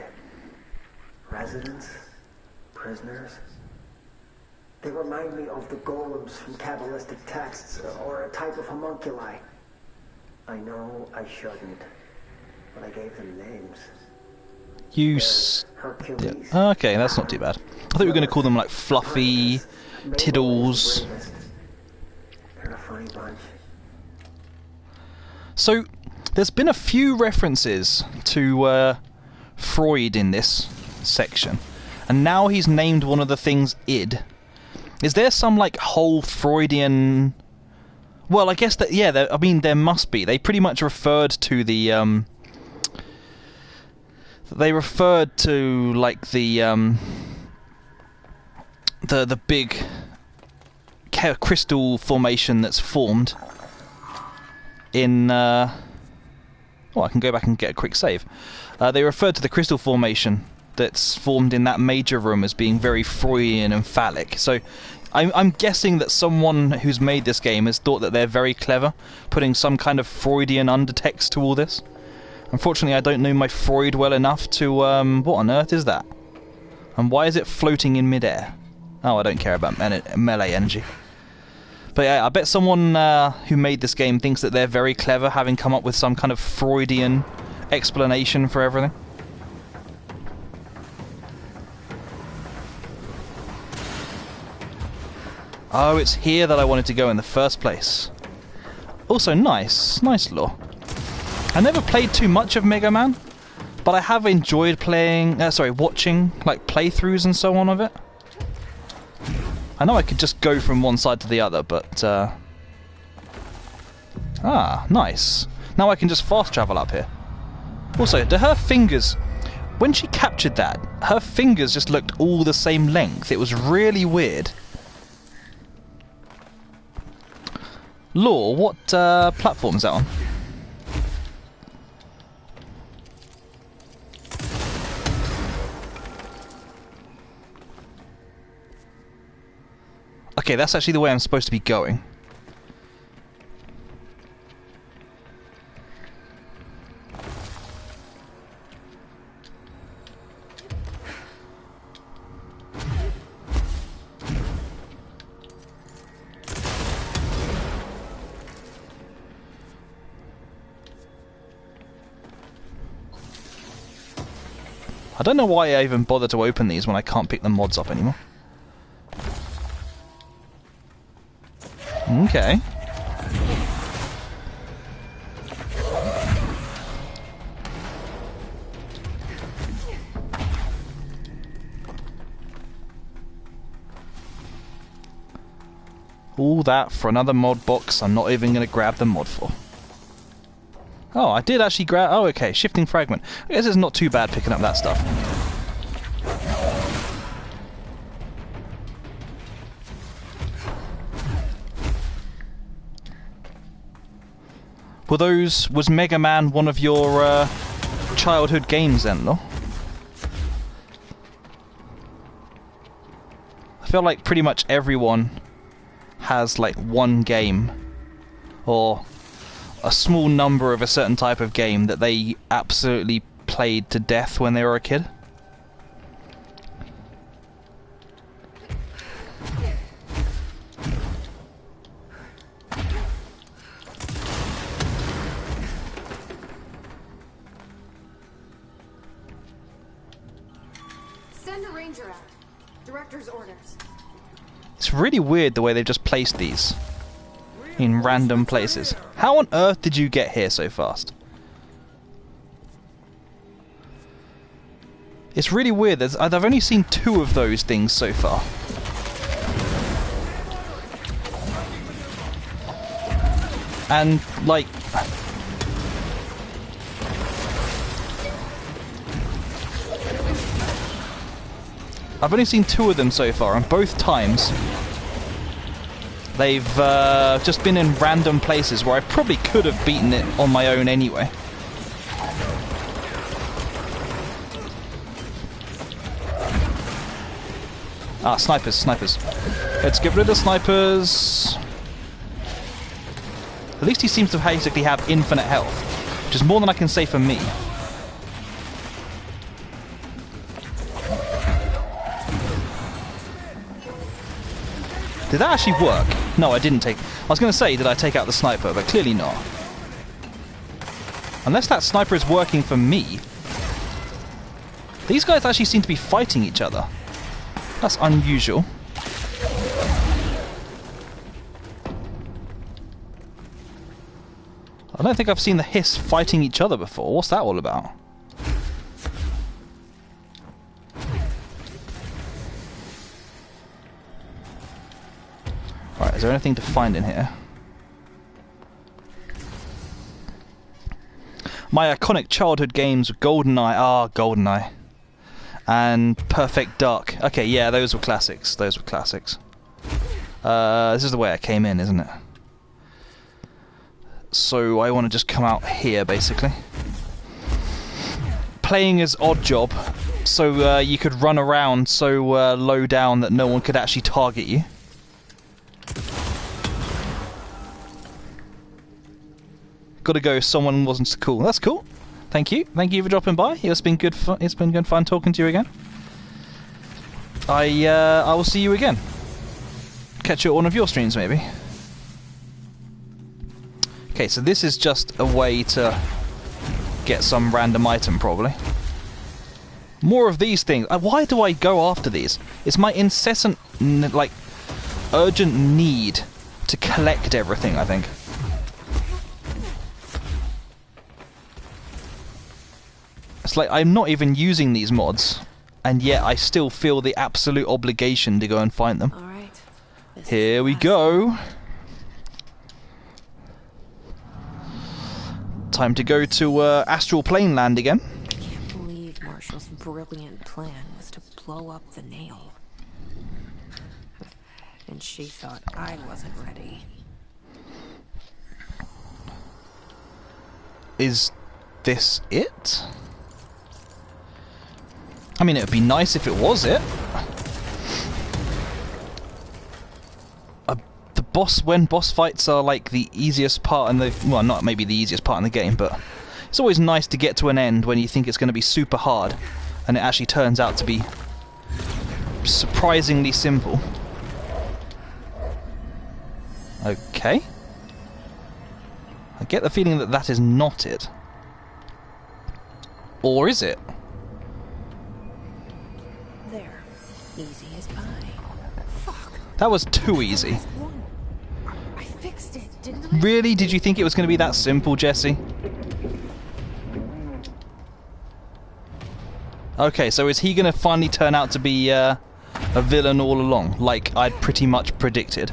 Residents? Prisoners? They remind me of the golems from Kabbalistic texts, or a type of homunculi. I know I shouldn't, but I gave them names. Hercules. Yeah. Okay, that's not too bad. I thought you were going to call them like Fluffy, Tiddles. They're a funny bunch. So, there's been a few references to Freud in this section, and now he's named one of the things id. Is there some like whole Freudian? Well, I guess that yeah. I mean, there must be. They pretty much referred to the They referred to like the big crystal formation that's formed in. Oh, I can go back and get a quick save. They referred to the crystal formation that's formed in that major room as being very Freudian and phallic. So I'm guessing that someone who's made this game has thought that they're very clever, putting some kind of Freudian undertext to all this. Unfortunately, I don't know my Freud well enough to... what on earth is that? And why is it floating in midair? Oh, I don't care about melee energy. But yeah, I bet someone who made this game thinks that they're very clever, having come up with some kind of Freudian explanation for everything. Oh, it's here that I wanted to go in the first place. Also, nice lore. I never played too much of Mega Man, but I have enjoyed watching like playthroughs and so on of it. I know I could just go from one side to the other, but nice. Now I can just fast travel up here. Also, do her fingers, when she captured that, her fingers just looked all the same length. It was really weird. Lore, what platform is that on? Okay, that's actually the way I'm supposed to be going. I don't know why I even bother to open these when I can't pick the mods up anymore. Okay. All that for another mod box I'm not even going to grab the mod for. Oh, I did actually grab... Oh, okay. Shifting fragment. I guess it's not too bad picking up that stuff. Was Mega Man one of your childhood games then, though? I feel like pretty much everyone has like one game or a small number of a certain type of game that they absolutely played to death when they were a kid. Ranger Act. Director's orders. It's really weird the way they've just placed these in random places. How on earth did you get here so fast? It's really weird. I've only seen 2 of those things so far. And, like... I've only seen 2 of them so far, and both times they've just been in random places where I probably could have beaten it on my own anyway. Ah, snipers, snipers. Let's get rid of snipers. At least he seems to basically have infinite health, which is more than I can say for me. Did that actually work? No, I didn't take... I was going to say, did I take out the sniper, but clearly not. Unless that sniper is working for me. These guys actually seem to be fighting each other. That's unusual. I don't think I've seen the Hiss fighting each other before. What's that all about? Right, is there anything to find in here? My iconic childhood games were GoldenEye. Ah, GoldenEye. And Perfect Dark. Okay, yeah, those were classics. Those were classics. This is the way I came in, isn't it? So I want to just come out here, basically. Playing as Oddjob, so you could run around so low down that no one could actually target you. Gotta go. Someone wasn't so cool. That's cool. Thank you. Thank you for dropping by. It's been good fun. It's been good fun talking to you again. I will see you again. Catch you at one of your streams, maybe. Okay, so this is just a way to get some random item, probably. More of these things. Why do I go after these? It's my incessant, like, urgent need to collect everything, I think. It's like I'm not even using these mods, and yet I still feel the absolute obligation to go and find them. All right. Here we go. Time to go to Astral Plane Land again. I can't believe Marshall's brilliant plan was to blow up the nail. And she thought I wasn't ready. Is this it? I mean, it would be nice if it was it. The boss, when boss fights are like the easiest part in the... Well, not maybe the easiest part in the game, but it's always nice to get to an end when you think it's going to be super hard, and it actually turns out to be surprisingly simple. Okay. I get the feeling that that is not it. Or is it? There. Easy as pie. Fuck. That was too easy. I fixed it, didn't I? Really? Did you think it was going to be that simple, Jesse? Okay, so is he going to finally turn out to be a villain all along, like I'd pretty much predicted?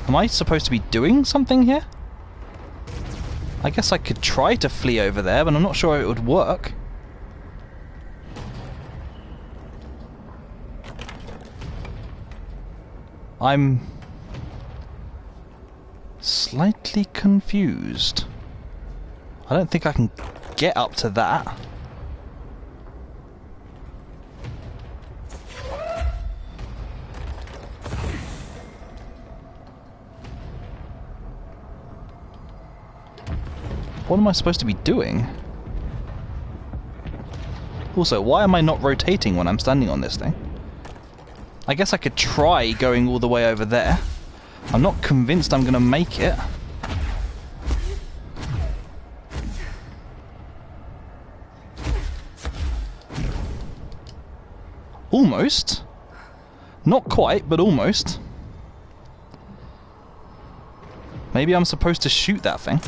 Am I supposed to be doing something here? I guess I could try to flee over there, but I'm not sure it would work. I'm slightly confused. I don't think I can get up to that. What am I supposed to be doing? Also, why am I not rotating when I'm standing on this thing? I guess I could try going all the way over there. I'm not convinced I'm going to make it. Almost. Not quite, but almost. Maybe I'm supposed to shoot that thing.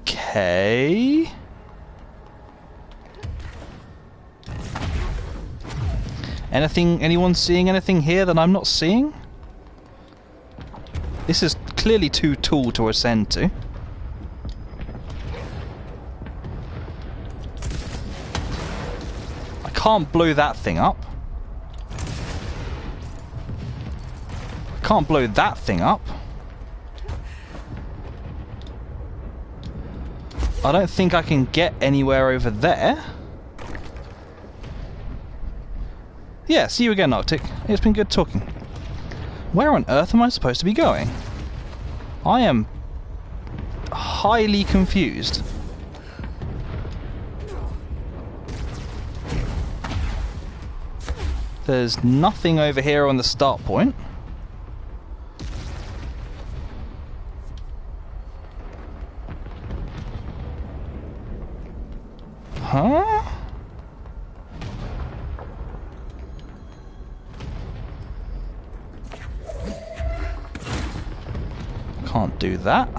Okay. Anyone seeing anything here that I'm not seeing? This is clearly too tall to ascend to. I can't blow that thing up. I can't blow that thing up. I don't think I can get anywhere over there. Yeah, see you again, Arctic. It's been good talking. Where on earth am I supposed to be going? I am highly confused. There's nothing over here on the start point. Huh? Can't do that.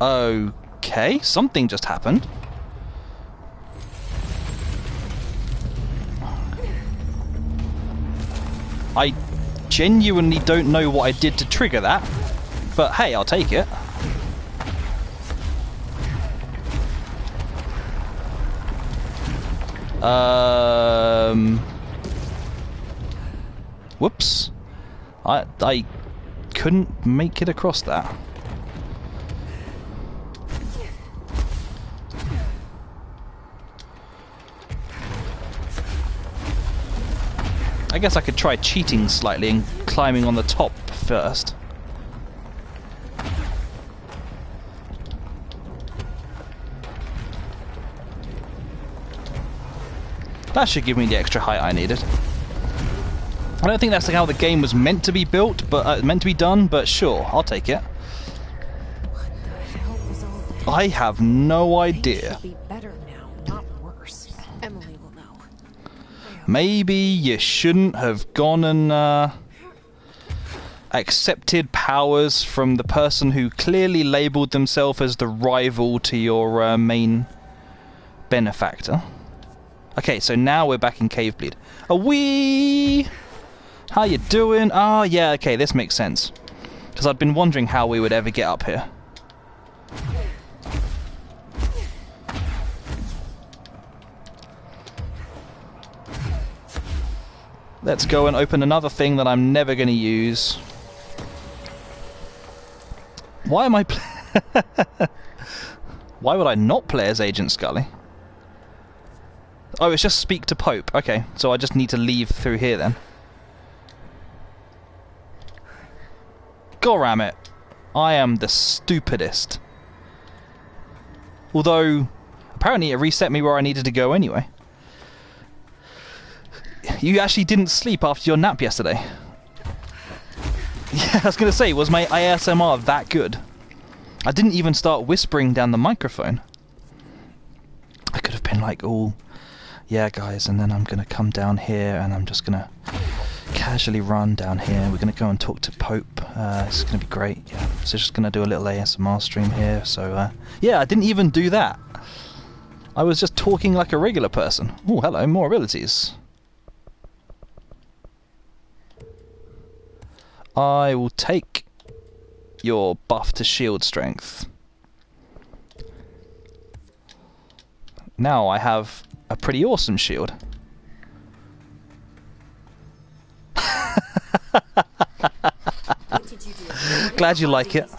Okay, something just happened. I genuinely don't know what I did to trigger that, but hey, I'll take it. Whoops. I couldn't make it across that. I guess I could try cheating slightly and climbing on the top first. That should give me the extra height I needed. I don't think that's how the game was meant to be built, but meant to be done. But sure, I'll take it. What the hell was all that? I have no idea. Things should be better now, not worse. Emily will know. Maybe you shouldn't have gone and accepted powers from the person who clearly labelled themselves as the rival to your main benefactor. Okay, so now we're back in Cavebleed. Wee! How you doing? Ah, yeah, okay, this makes sense. Because I'd been wondering how we would ever get up here. Let's go and open another thing that I'm never going to use. Why am I... Why would I not play as Agent Scully? Oh, it's just speak to Pope. Okay, so I just need to leave through here then. God damn it. I am the stupidest. Although, apparently it reset me where I needed to go anyway. You actually didn't sleep after your nap yesterday. Yeah, I was going to say, was my ASMR that good? I didn't even start whispering down the microphone. I could have been like, oh, yeah guys, and then I'm going to come down here and I'm just going to casually run down here. We're going to go and talk to Pope. It's going to be great. Yeah, so just going to do a little ASMR stream here. So, yeah, I didn't even do that. I was just talking like a regular person. Oh, hello, more abilities. I will take your buff to shield strength. Now I have a pretty awesome shield. What did you do? Glad you like it.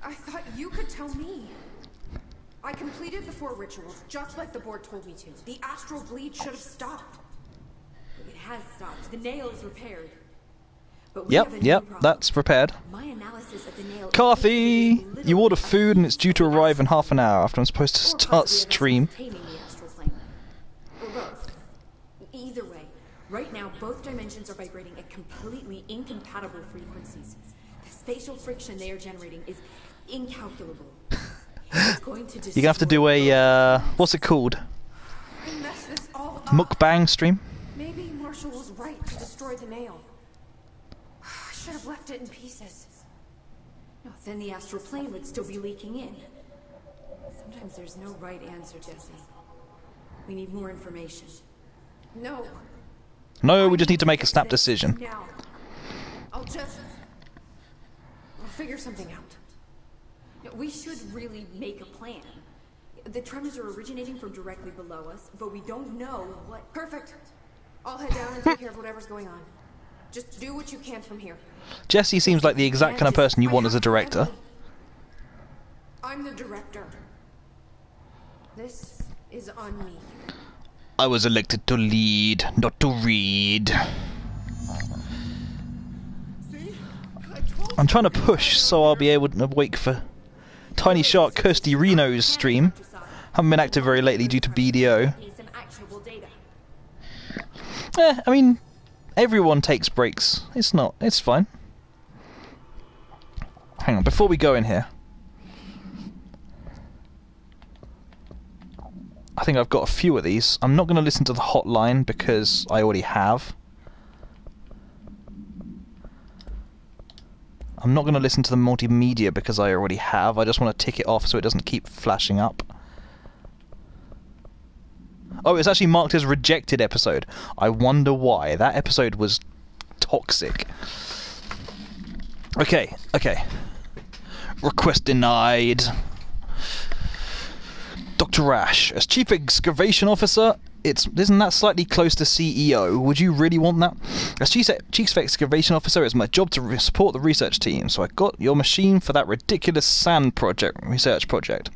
I thought you could tell me. I completed the 4 rituals just like the board told me to. The astral bleed should have stopped. It has stopped. The nail is repaired. But we have a new problem. That's repaired. My analysis of the nail. Coffee! You order food and it's due to arrive in half an hour after I'm supposed to start stream. Taming the astral plane. Or both. Either way, right now both dimensions are vibrating at completely incompatible frequencies. The spatial friction they are generating is incalculable. It's going to You're gonna have to do a what's it called? mess this all up. Mukbang stream. Maybe Marshall was right to destroy the nail. I should have left it in pieces. No, then the astral plane would still be leaking in. Sometimes there's no right answer, Jesse. We need more information. No. No, we just need to make a snap decision. Now. I'll figure something out. No, we should really make a plan. The tremors are originating from directly below us, but we don't know what... Perfect. I'll head down and take care of whatever's going on. Just do what you can from here. Jesse seems like the exact kind of person you want as a director. I'm the director. This is on me. I was elected to lead, not to read. I'm trying to push so I'll be able to wait for Tiny Shark Kirsty Reno's stream. Haven't been active very lately due to BDO. I mean, everyone takes breaks. It's fine. Hang on, before we go in here. I think I've got a few of these. I'm not going to listen to the hotline because I already have. I'm not going to listen to the multimedia because I already have. I just want to tick it off so it doesn't keep flashing up. Oh, it's actually marked as rejected episode. I wonder why. That episode was toxic. Okay. Request denied. Dr. Ash, as Chief Excavation Officer, isn't that slightly close to CEO? Would you really want that? As Chief Excavation Officer, it's my job to support the research team, so I got your machine for that ridiculous sand research project.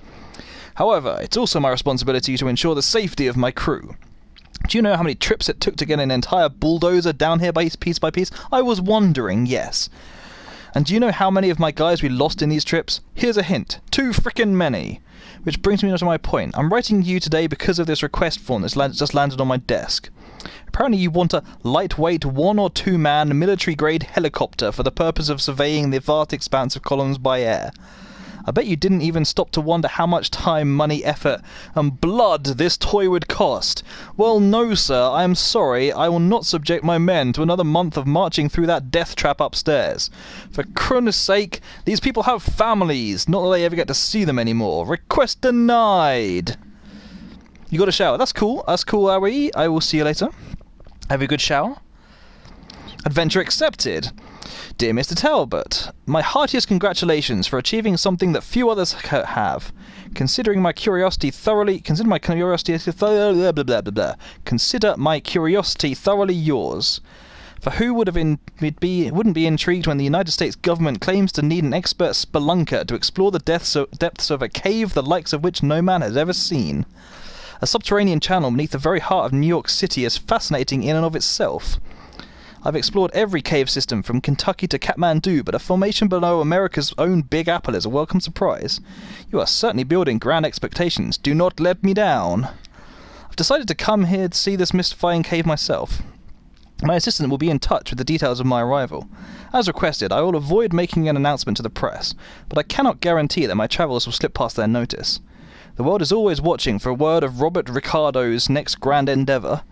However, it's also my responsibility to ensure the safety of my crew. Do you know how many trips it took to get an entire bulldozer down here piece by piece? I was wondering, yes. And do you know how many of my guys we lost in these trips? Here's a hint. Too frickin' many. Which brings me to my point. I'm writing you today because of this request form that's just landed on my desk. Apparently you want a lightweight 1 or 2 man military-grade helicopter for the purpose of surveying the vast expanse of columns by air. I bet you didn't even stop to wonder how much time, money, effort, and blood this toy would cost. Well, no, sir, I am sorry. I will not subject my men to another month of marching through that death trap upstairs. For Cronus' sake, these people have families. Not that they ever get to see them anymore. Request denied. You got a shower. That's cool. That's cool, Aoi. I will see you later. Have a good shower. Adventure accepted. Dear Mr. Talbot, my heartiest congratulations for achieving something that few others have. Consider my curiosity thoroughly yours. For who wouldn't be intrigued when the United States government claims to need an expert spelunker to explore the depths of a cave the likes of which no man has ever seen? A subterranean channel beneath the very heart of New York City is fascinating in and of itself. I've explored every cave system from Kentucky to Kathmandu, but a formation below America's own Big Apple is a welcome surprise. You are certainly building grand expectations. Do not let me down. I've decided to come here to see this mystifying cave myself. My assistant will be in touch with the details of my arrival. As requested, I will avoid making an announcement to the press, but I cannot guarantee that my travels will slip past their notice. The world is always watching for a word of Robert Ricardo's next grand endeavour.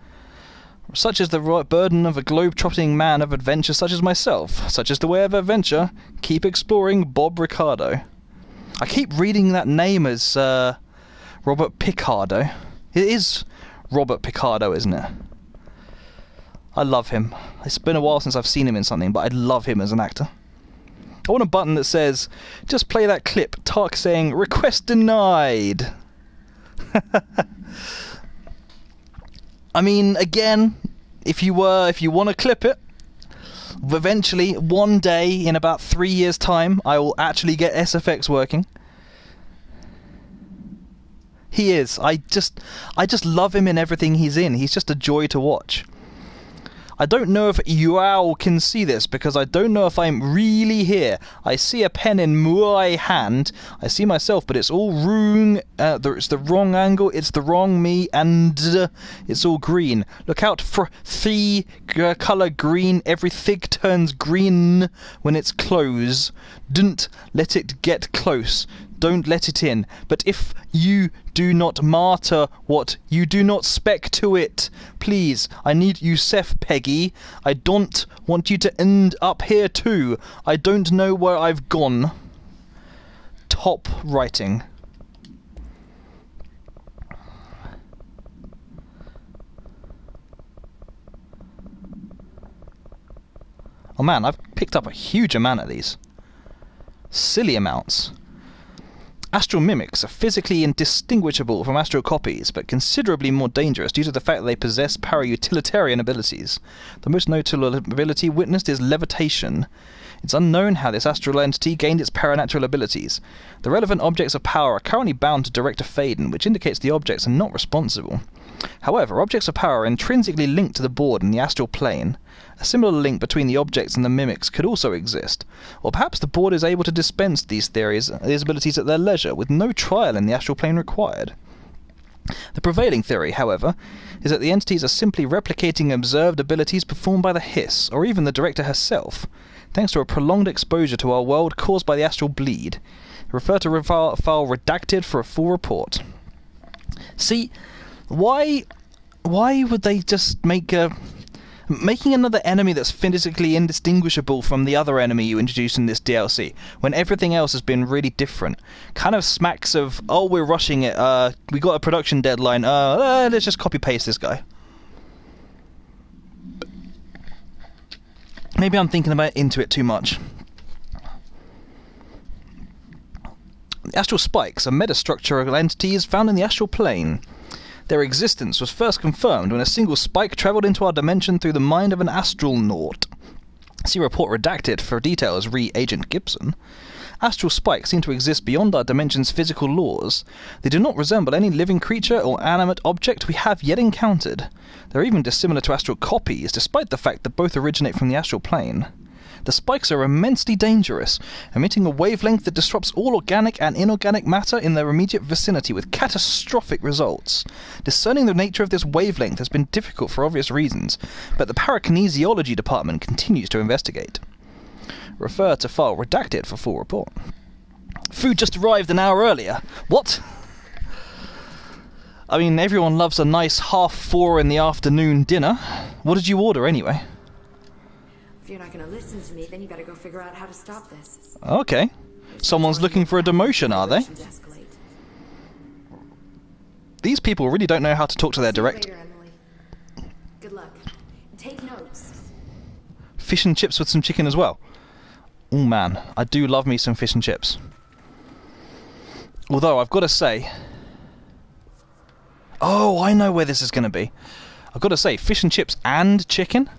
Such is the burden of a globe-trotting man of adventure such as myself. Such is the way of adventure. Keep exploring, Bob Ricardo. I keep reading that name as Robert Picardo. It is Robert Picardo, isn't it? I love him. It's been a while since I've seen him in something, but I love him as an actor. I want a button that says, just play that clip, Tark saying, request denied. I mean, again, if you want to clip it, eventually, one day, in about 3 years' time, I will actually get SFX working. He is. I just love him in everything he's in. He's just a joy to watch. I don't know if you can see this, because I don't know if I'm really here. I see a pen in my hand. I see myself, but it's all wrong. It's the wrong angle. It's the wrong me, and it's all green. Look out for the colour green. Everything turns green when it's close. Don't let it get close. Don't let it in. But if you do not martyr what you do not spec to it, please, I need you safe, Peggy. I don't want you to end up here too. I don't know where I've gone. Top writing. Oh man, I've picked up a huge amount of these. Silly amounts. Astral mimics are physically indistinguishable from astral copies, but considerably more dangerous due to the fact that they possess para-utilitarian abilities. The most notable ability witnessed is levitation. It's unknown how this astral entity gained its paranatural abilities. The relevant objects of power are currently bound to Director Faden, which indicates the objects are not responsible. However, objects of power are intrinsically linked to the board in the astral plane. A similar link between the objects and the mimics could also exist, or perhaps the board is able to dispense these abilities at their leisure, with no trial in the astral plane required. The prevailing theory, however, is that the entities are simply replicating observed abilities performed by the Hiss, or even the Director herself, thanks to a prolonged exposure to our world caused by the astral bleed. Refer to file redacted for a full report. See, why would they just making another enemy that's physically indistinguishable from the other enemy you introduced in this DLC, when everything else has been really different? Kind of smacks of, oh, we're rushing it, we got a production deadline, let's just copy-paste this guy. Maybe I'm thinking into it too much. The astral spikes are metastructural entities found in the astral plane. Their existence was first confirmed when a single spike travelled into our dimension through the mind of an astronaut. See report redacted for details re Agent Gibson. Astral spikes seem to exist beyond our dimension's physical laws. They do not resemble any living creature or animate object we have yet encountered. They're even dissimilar to astral copies, despite the fact that both originate from the astral plane. The spikes are immensely dangerous, emitting a wavelength that disrupts all organic and inorganic matter in their immediate vicinity with catastrophic results. Discerning the nature of this wavelength has been difficult for obvious reasons, but the parakinesiology department continues to investigate. Refer to file redacted for full report. Food just arrived an hour earlier. What? I mean, everyone loves a nice 4:30 in the afternoon dinner. What did you order anyway? If you're not going to listen to me, then you better go figure out how to stop this. Okay. Someone's looking for a demotion, are they? These people really don't know how to talk to their director. See you later, Emily. Good luck. Take notes. Fish and chips with some chicken as well. Oh man, I do love me some fish and chips. Although, I've got to say... Oh, I know where this is going to be. I've got to say, fish and chips and chicken?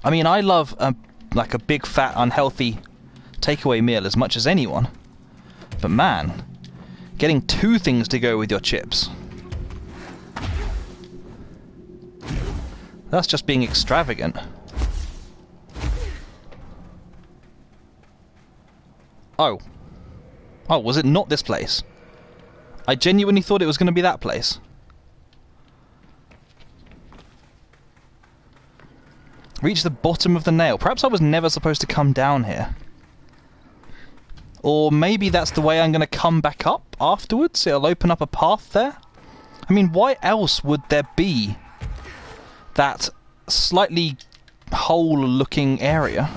I mean, I love like a big, fat, unhealthy takeaway meal as much as anyone. But man, getting two things to go with your chips... That's just being extravagant. Oh. Oh, was it not this place? I genuinely thought it was going to be that place. Reach the bottom of the nail. Perhaps I was never supposed to come down here. Or maybe that's the way I'm going to come back up afterwards. It'll open up a path there. I mean, why else would there be that slightly hole-looking area?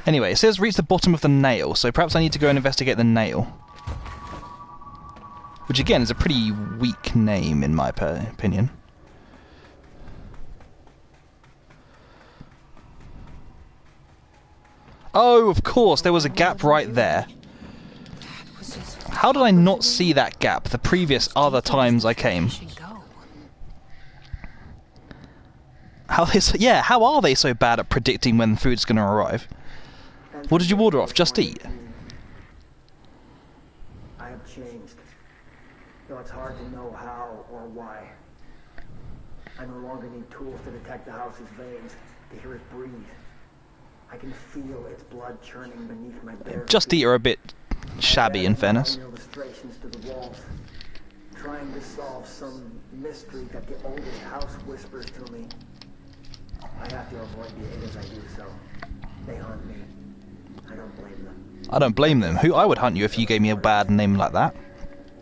Anyway, it says reach the bottom of the nail, so perhaps I need to go and investigate the nail. Which again is a pretty weak name in my opinion. Oh, of course, there was a gap right there. How did I not see that gap the previous other times I came? How are they so bad at predicting when food's going to arrive? What did you order off? Just Eat? I have changed. Though it's hard to know how or why. I no longer need tools to detect the house's veins, to hear it breathe. I can feel its blood churning beneath my bare Just feet. Eater a bit shabby, in fairness. Illustrations to the walls, trying to solve some mystery that the oldest house whispers to me. I have to avoid the Adas I do so. They hunt me. I don't blame them. I don't blame them. I would hunt you if you gave me a bad name like that.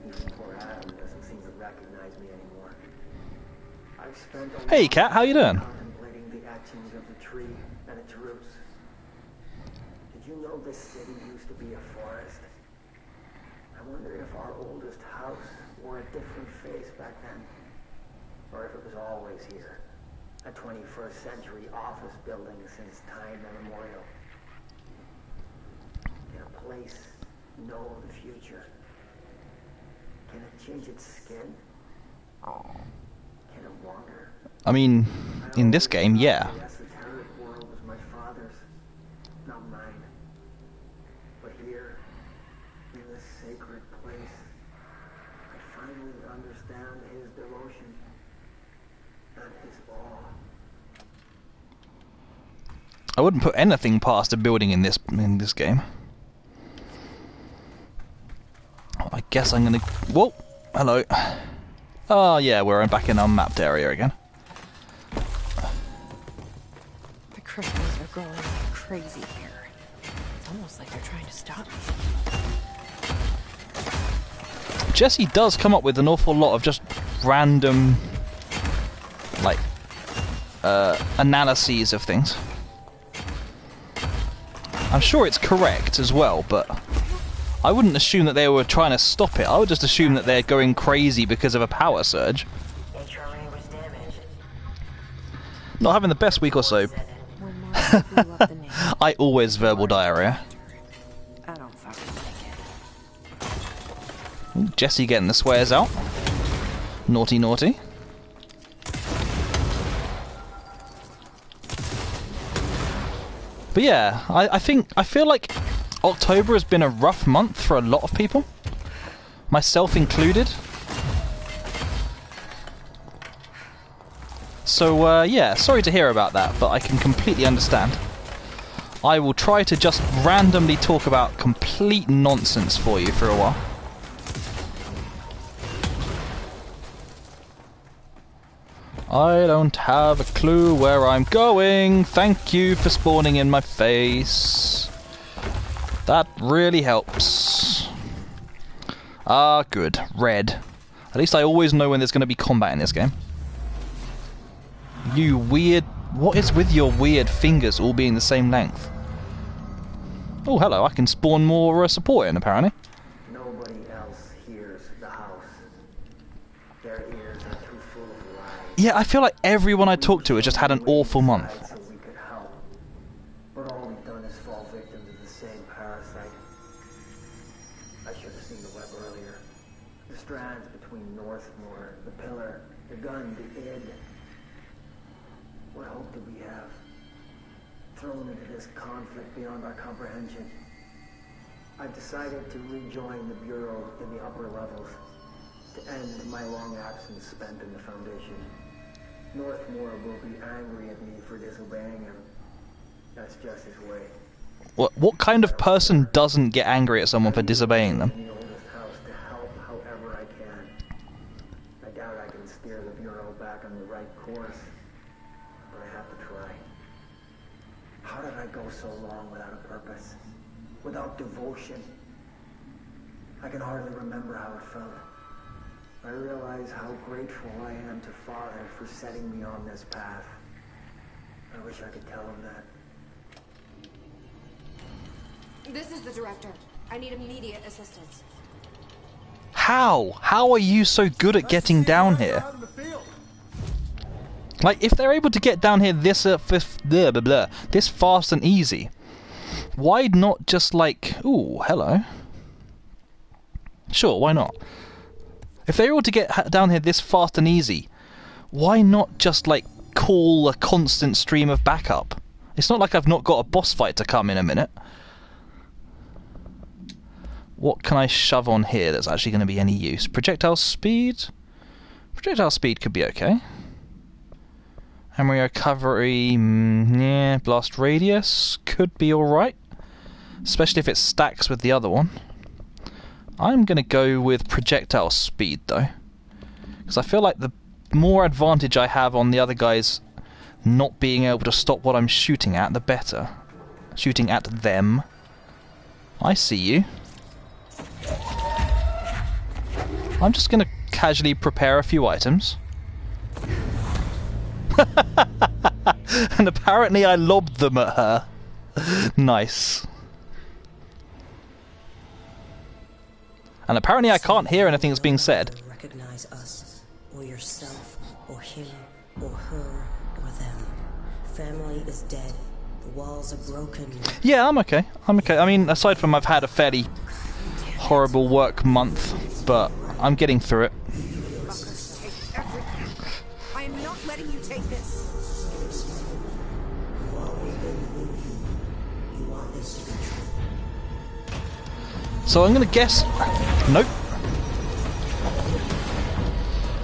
Even poor Adam doesn't seem to recognize me anymore. I've spent a Hey long cat, how you doing? contemplating the etchings of the tree and its roots. Did you know this city used to be a forest? I wonder if our oldest house wore a different face back then. Or if it was always here. A 21st century office building since time immemorial. Can a place know the future? Can it change its skin? Can it wander? I mean, in this game, yeah. The esoteric world was my father's, not mine. But here, in this sacred place, I finally understand his devotion and his awe. I wouldn't put anything past a building in this game. I guess I'm gonna... Whoa! Hello. Oh yeah, we're back in our mapped area again. The crystals are growing like crazy here. It's almost like they're trying to stop me. Jesse does come up with an awful lot of just random, like, analyses of things. I'm sure it's correct as well, but I wouldn't assume that they were trying to stop it. I would just assume that they're going crazy because of a power surge. HRA was damaged. Not having the best week or so. When Marshall blew up the name, I always verbal diarrhea. I don't fucking like it. Ooh, Jesse getting the swears out. Naughty, naughty. But yeah, I feel like October has been a rough month for a lot of people, myself included. So yeah, sorry to hear about that, but I can completely understand. I will try to just randomly talk about complete nonsense for you for a while. I don't have a clue where I'm going. Thank you for spawning in my face. That really helps. Ah, good. Red. At least I always know when there's going to be combat in this game. You weird... What is with your weird fingers all being the same length? Oh, hello. I can spawn more support in, apparently. Nobody else hears the house. Their ears are too full of lies. Yeah, I feel like everyone I talk to has just had an awful month. So we could help. But all we've done is fall victim to the same parasite. I should have seen the web earlier. The strands between Northmore, the pillar, the gun, the id. What hope do we have? Thrown into this conflict beyond our comprehension. I've decided to rejoin the Bureau in the upper levels, to end my long absence spent in the Foundation. Northmore will be angry at me for disobeying him. That's just his way. What kind of person doesn't get angry at someone for disobeying them? In the oldest house to help however I can. I doubt I can steer the Bureau back on the right course, but I have to try. How did I go so long without a purpose? Without devotion? I can hardly remember how it felt. I realize how grateful I am to Father for setting me on this path. I wish I could tell him that. This is the director. I need immediate assistance. How? How are you so good at getting down here? Like, if they're able to get down here this this fast and easy, why not just like... Ooh, hello. Sure, why not? If they're able to get down here this fast and easy, why not just like call a constant stream of backup? It's not like I've not got a boss fight to come in a minute. What can I shove on here that's actually going to be any use? Projectile speed? Projectile speed could be okay. Memory recovery, yeah. Blast radius could be alright. Especially if it stacks with the other one. I'm going to go with projectile speed though. Because I feel like the more advantage I have on the other guys not being able to stop what I'm shooting at, the better. Shooting at them. I see you. I'm just going to casually prepare a few items. And apparently I lobbed them at her. Nice. And apparently I can't hear anything that's being said. Recognize us, or yourself, or him, or her, or them. Family is dead. The walls are broken. Yeah, I'm okay. I'm okay. I mean, aside from I've had a fairly horrible work month, but I'm getting through it. I am not letting you take this. So I'm gonna guess... Nope.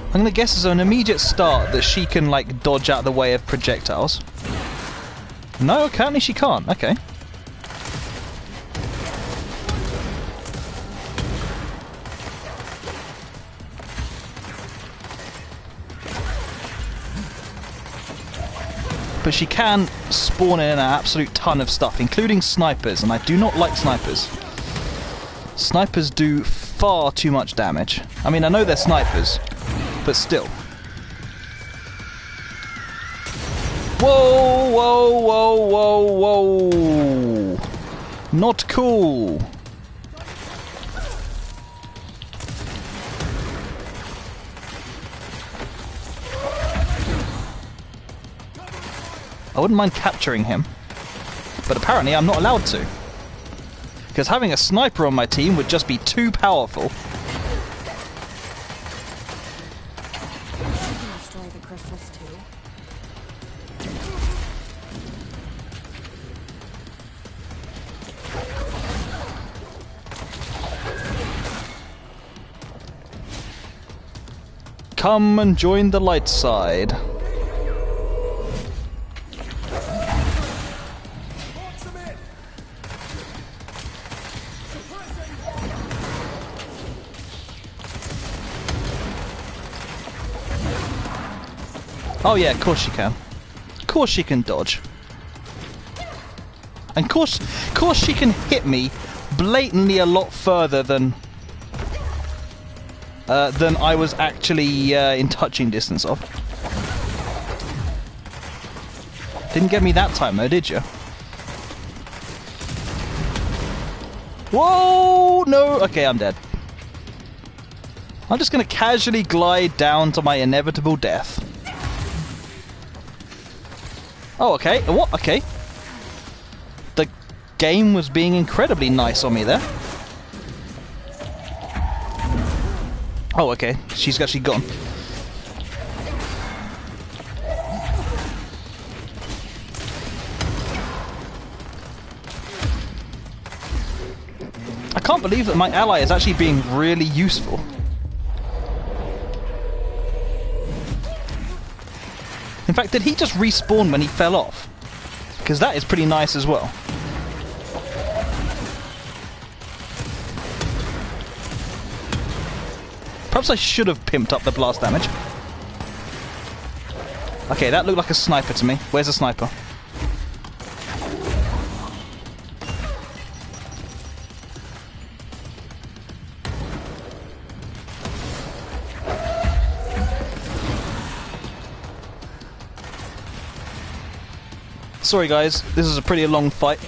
I'm gonna guess as an immediate start that she can, like, dodge out of the way of projectiles. No, apparently she can't. Okay. But she can spawn in an absolute ton of stuff, including snipers, and I do not like snipers. Snipers do far too much damage. I mean, I know they're snipers, but still. Whoa, whoa, whoa, whoa, whoa. Not cool. I wouldn't mind capturing him, but apparently I'm not allowed to. Because having a sniper on my team would just be too powerful. You can destroy the crystals too. Come and join the light side. Oh yeah, of course she can. Of course she can dodge. And of course she can hit me blatantly a lot further than I was actually in touching distance of. Didn't get me that time though, did you? Whoa! No! Okay, I'm dead. I'm just gonna casually glide down to my inevitable death. Oh, okay. What? Okay. The game was being incredibly nice on me there. Oh, okay. She's actually gone. I can't believe that my ally is actually being really useful. In fact, did he just respawn when he fell off? Because that is pretty nice as well. Perhaps I should have pimped up the blast damage. Okay, that looked like a sniper to me. Where's the sniper? Sorry guys, this is a pretty long fight.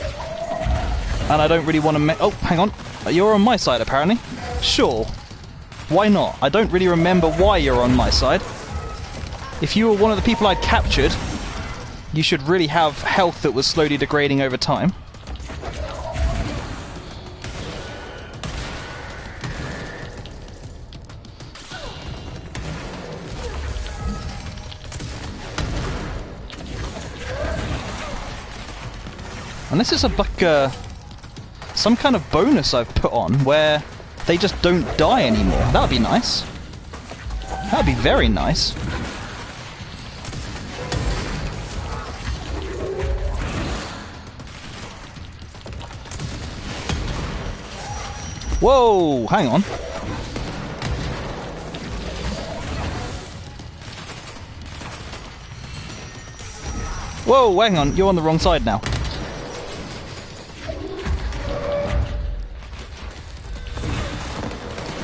And I don't really want to oh, hang on. You're on my side apparently. Sure. Why not? I don't really remember why you're on my side. If you were one of the people I'd captured, you should really have health that was slowly degrading over time. Unless it's like some kind of bonus I've put on where they just don't die anymore. That would be nice. That would be very nice. Whoa, hang on. Whoa, hang on, you're on the wrong side now.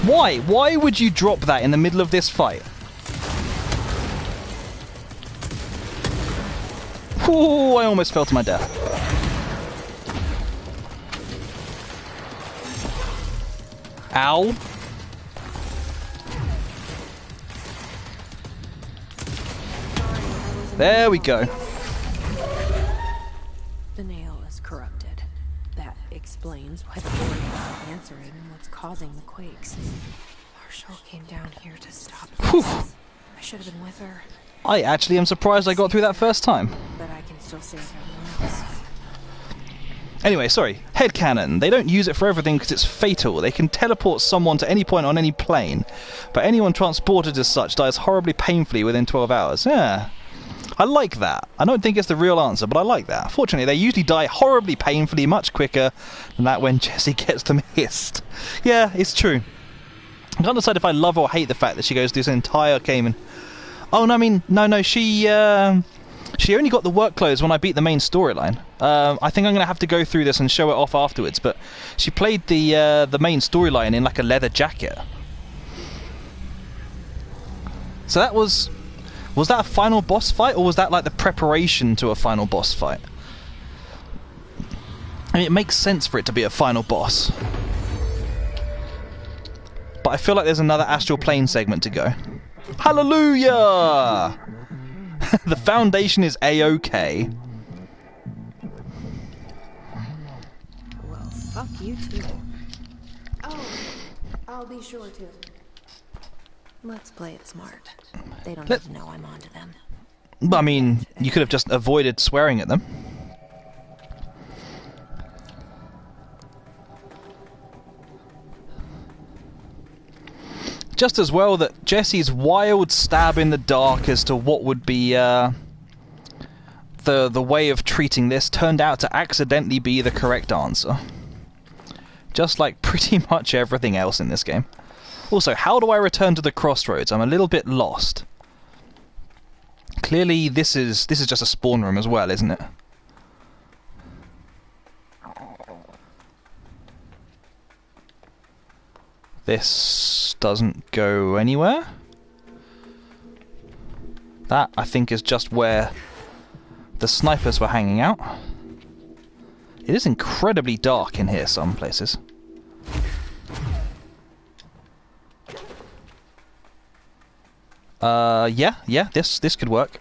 Why? Why would you drop that in the middle of this fight? Ooh, I almost fell to my death. Ow. There we go. The nail is corrupted. That explains why the board is not answering what's causing the quakes. Marshall came down here to stop this. I should have been with her. I actually am surprised I got through that first time. But I can still save everyone else. Anyway, sorry. Headcanon. They don't use it for everything because it's fatal. They can teleport someone to any point on any plane. But anyone transported as such dies horribly painfully within 12 hours. Yeah. I like that. I don't think it's the real answer, but I like that. Fortunately, they usually die horribly painfully much quicker than that when Jessie gets them hissed. Yeah, it's true. I can't decide if I love or hate the fact that she goes through this entire game and... Oh, no, I mean, no, she only got the work clothes when I beat the main storyline. I think I'm going to have to go through this and show it off afterwards, but she played the main storyline in like a leather jacket. So that was that a final boss fight, or was that like the preparation to a final boss fight? I mean, it makes sense for it to be a final boss. But I feel like there's another astral plane segment to go. Hallelujah! The Foundation is A-OK. Well, fuck you too. Oh, I'll be sure to. Let's play it smart. They don't Let- even know I'm onto them. I mean, you could have just avoided swearing at them. Just as well that Jessie's wild stab in the dark as to what would be the way of treating this turned out to accidentally be the correct answer. Just like pretty much everything else in this game. Also, how do I return to the crossroads? I'm a little bit lost. Clearly this is just a spawn room as well, isn't it? This doesn't go anywhere. That, I think, is just where the snipers were hanging out. It is incredibly dark in here some places. Yeah, this could work.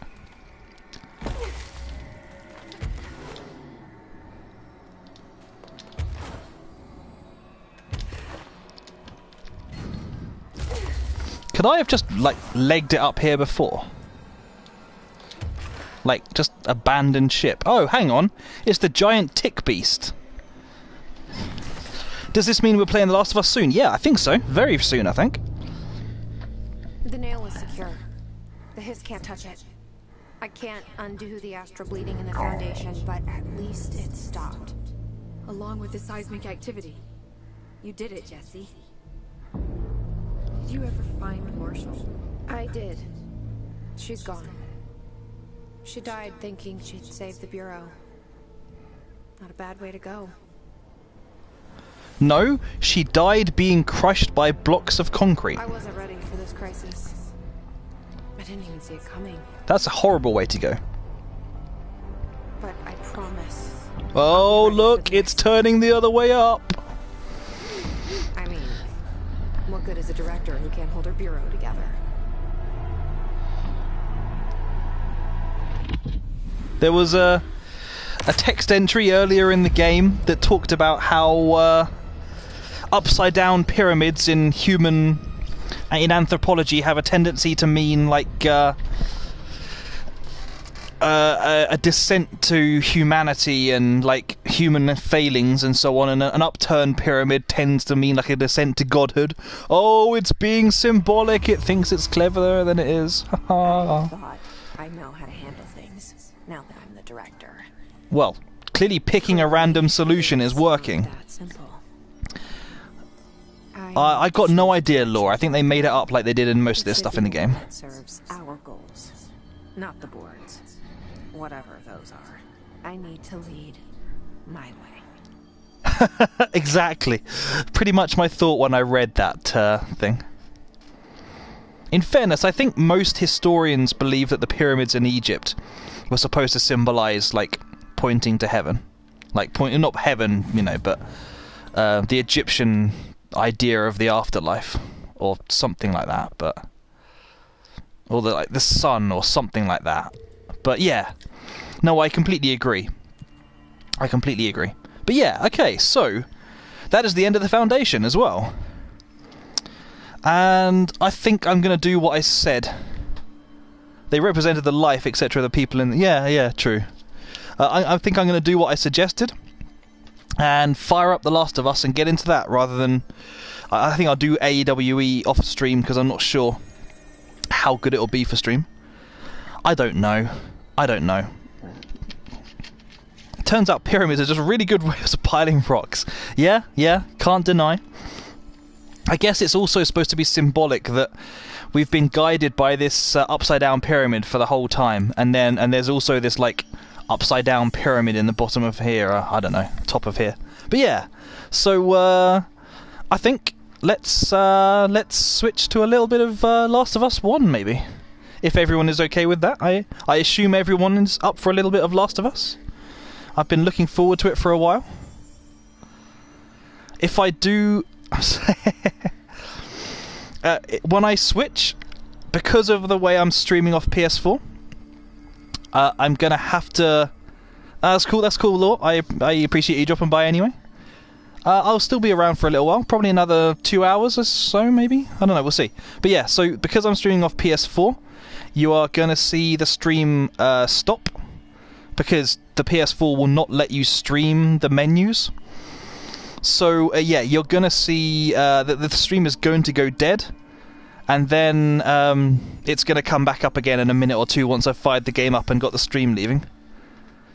Could I have just, like, legged it up here before? Like, just abandoned ship. Oh, hang on. It's the giant tick beast. Does this mean we're playing The Last of Us soon? Yeah, I think so. Very soon, I think. The nail is secure. The hiss can't touch it. I can't undo the astral bleeding in the Foundation, but at least it stopped. Along with the seismic activity. You did it, Jessie. Did you ever find Marshall? I did. She's gone. She died thinking she'd save the Bureau. Not a bad way to go. No, she died being crushed by blocks of concrete. I wasn't ready for this crisis. I didn't even see it coming. That's a horrible way to go. But I promise. Oh, look, it's turning the other way up. I mean, what good is a director who can't hold her Bureau together? There was a text entry earlier in the game that talked about how upside down pyramids in anthropology have a tendency to mean like a descent to humanity and like human failings and so on, and an upturned pyramid tends to mean like a descent to godhood. Oh, it's being symbolic. It thinks it's cleverer than it is. I thought I know how to handle things now that I'm the director. Well, clearly picking a random solution is working. That simple. I got no idea, Laura. I think they made it up like they did in most of this stuff in the game. That serves our goals, not the board's. Whatever those are. I need to lead my way. Exactly. Pretty much my thought when I read that thing. In fairness, I think most historians believe that the pyramids in Egypt were supposed to symbolize, like, pointing to heaven. Like, pointing, not heaven, you know, but the Egyptian idea of the afterlife. Or something like that, but... Or the sun, or something like that. But yeah, no, I completely agree. I completely agree. But yeah, okay, so that is the end of the Foundation as well. And I think I'm going to do what I said. They represented the life, etc. of the people in... Yeah, true. I think I'm going to do what I suggested. And fire up The Last of Us and get into that rather than... I think I'll do AEWE off stream because I'm not sure how good it'll be for stream. I don't know. Turns out pyramids are just really good ways of piling rocks. Yeah, can't deny. I guess it's also supposed to be symbolic that we've been guided by this upside down pyramid for the whole time, and there's also this like upside down pyramid in the bottom of here. I don't know, top of here. But yeah, so I think let's switch to a little bit of Last of Us 1 maybe. If everyone is okay with that. I assume everyone is up for a little bit of Last of Us. I've been looking forward to it for a while. If I do... when I switch, because of the way I'm streaming off PS4, I'm going to have to... that's cool, Law. I appreciate you dropping by anyway. I'll still be around for a little while, probably another 2 hours or so, maybe? I don't know, we'll see. But yeah, so because I'm streaming off PS4, you are going to see the stream stop, because the PS4 will not let you stream the menus. So yeah, you're going to see that the stream is going to go dead, and then it's going to come back up again in a minute or two once I've fired the game up and got the stream leaving.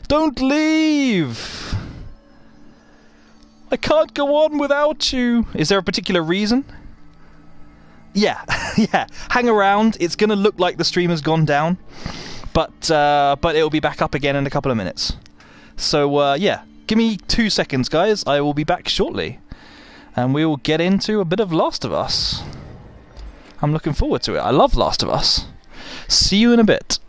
Don't leave! I can't go on without you! Is there a particular reason? Yeah, yeah. Hang around. It's going to look like the stream has gone down, but it'll be back up again in a couple of minutes. So yeah, give me 2 seconds, guys. I will be back shortly, and we will get into a bit of Last of Us. I'm looking forward to it. I love Last of Us. See you in a bit.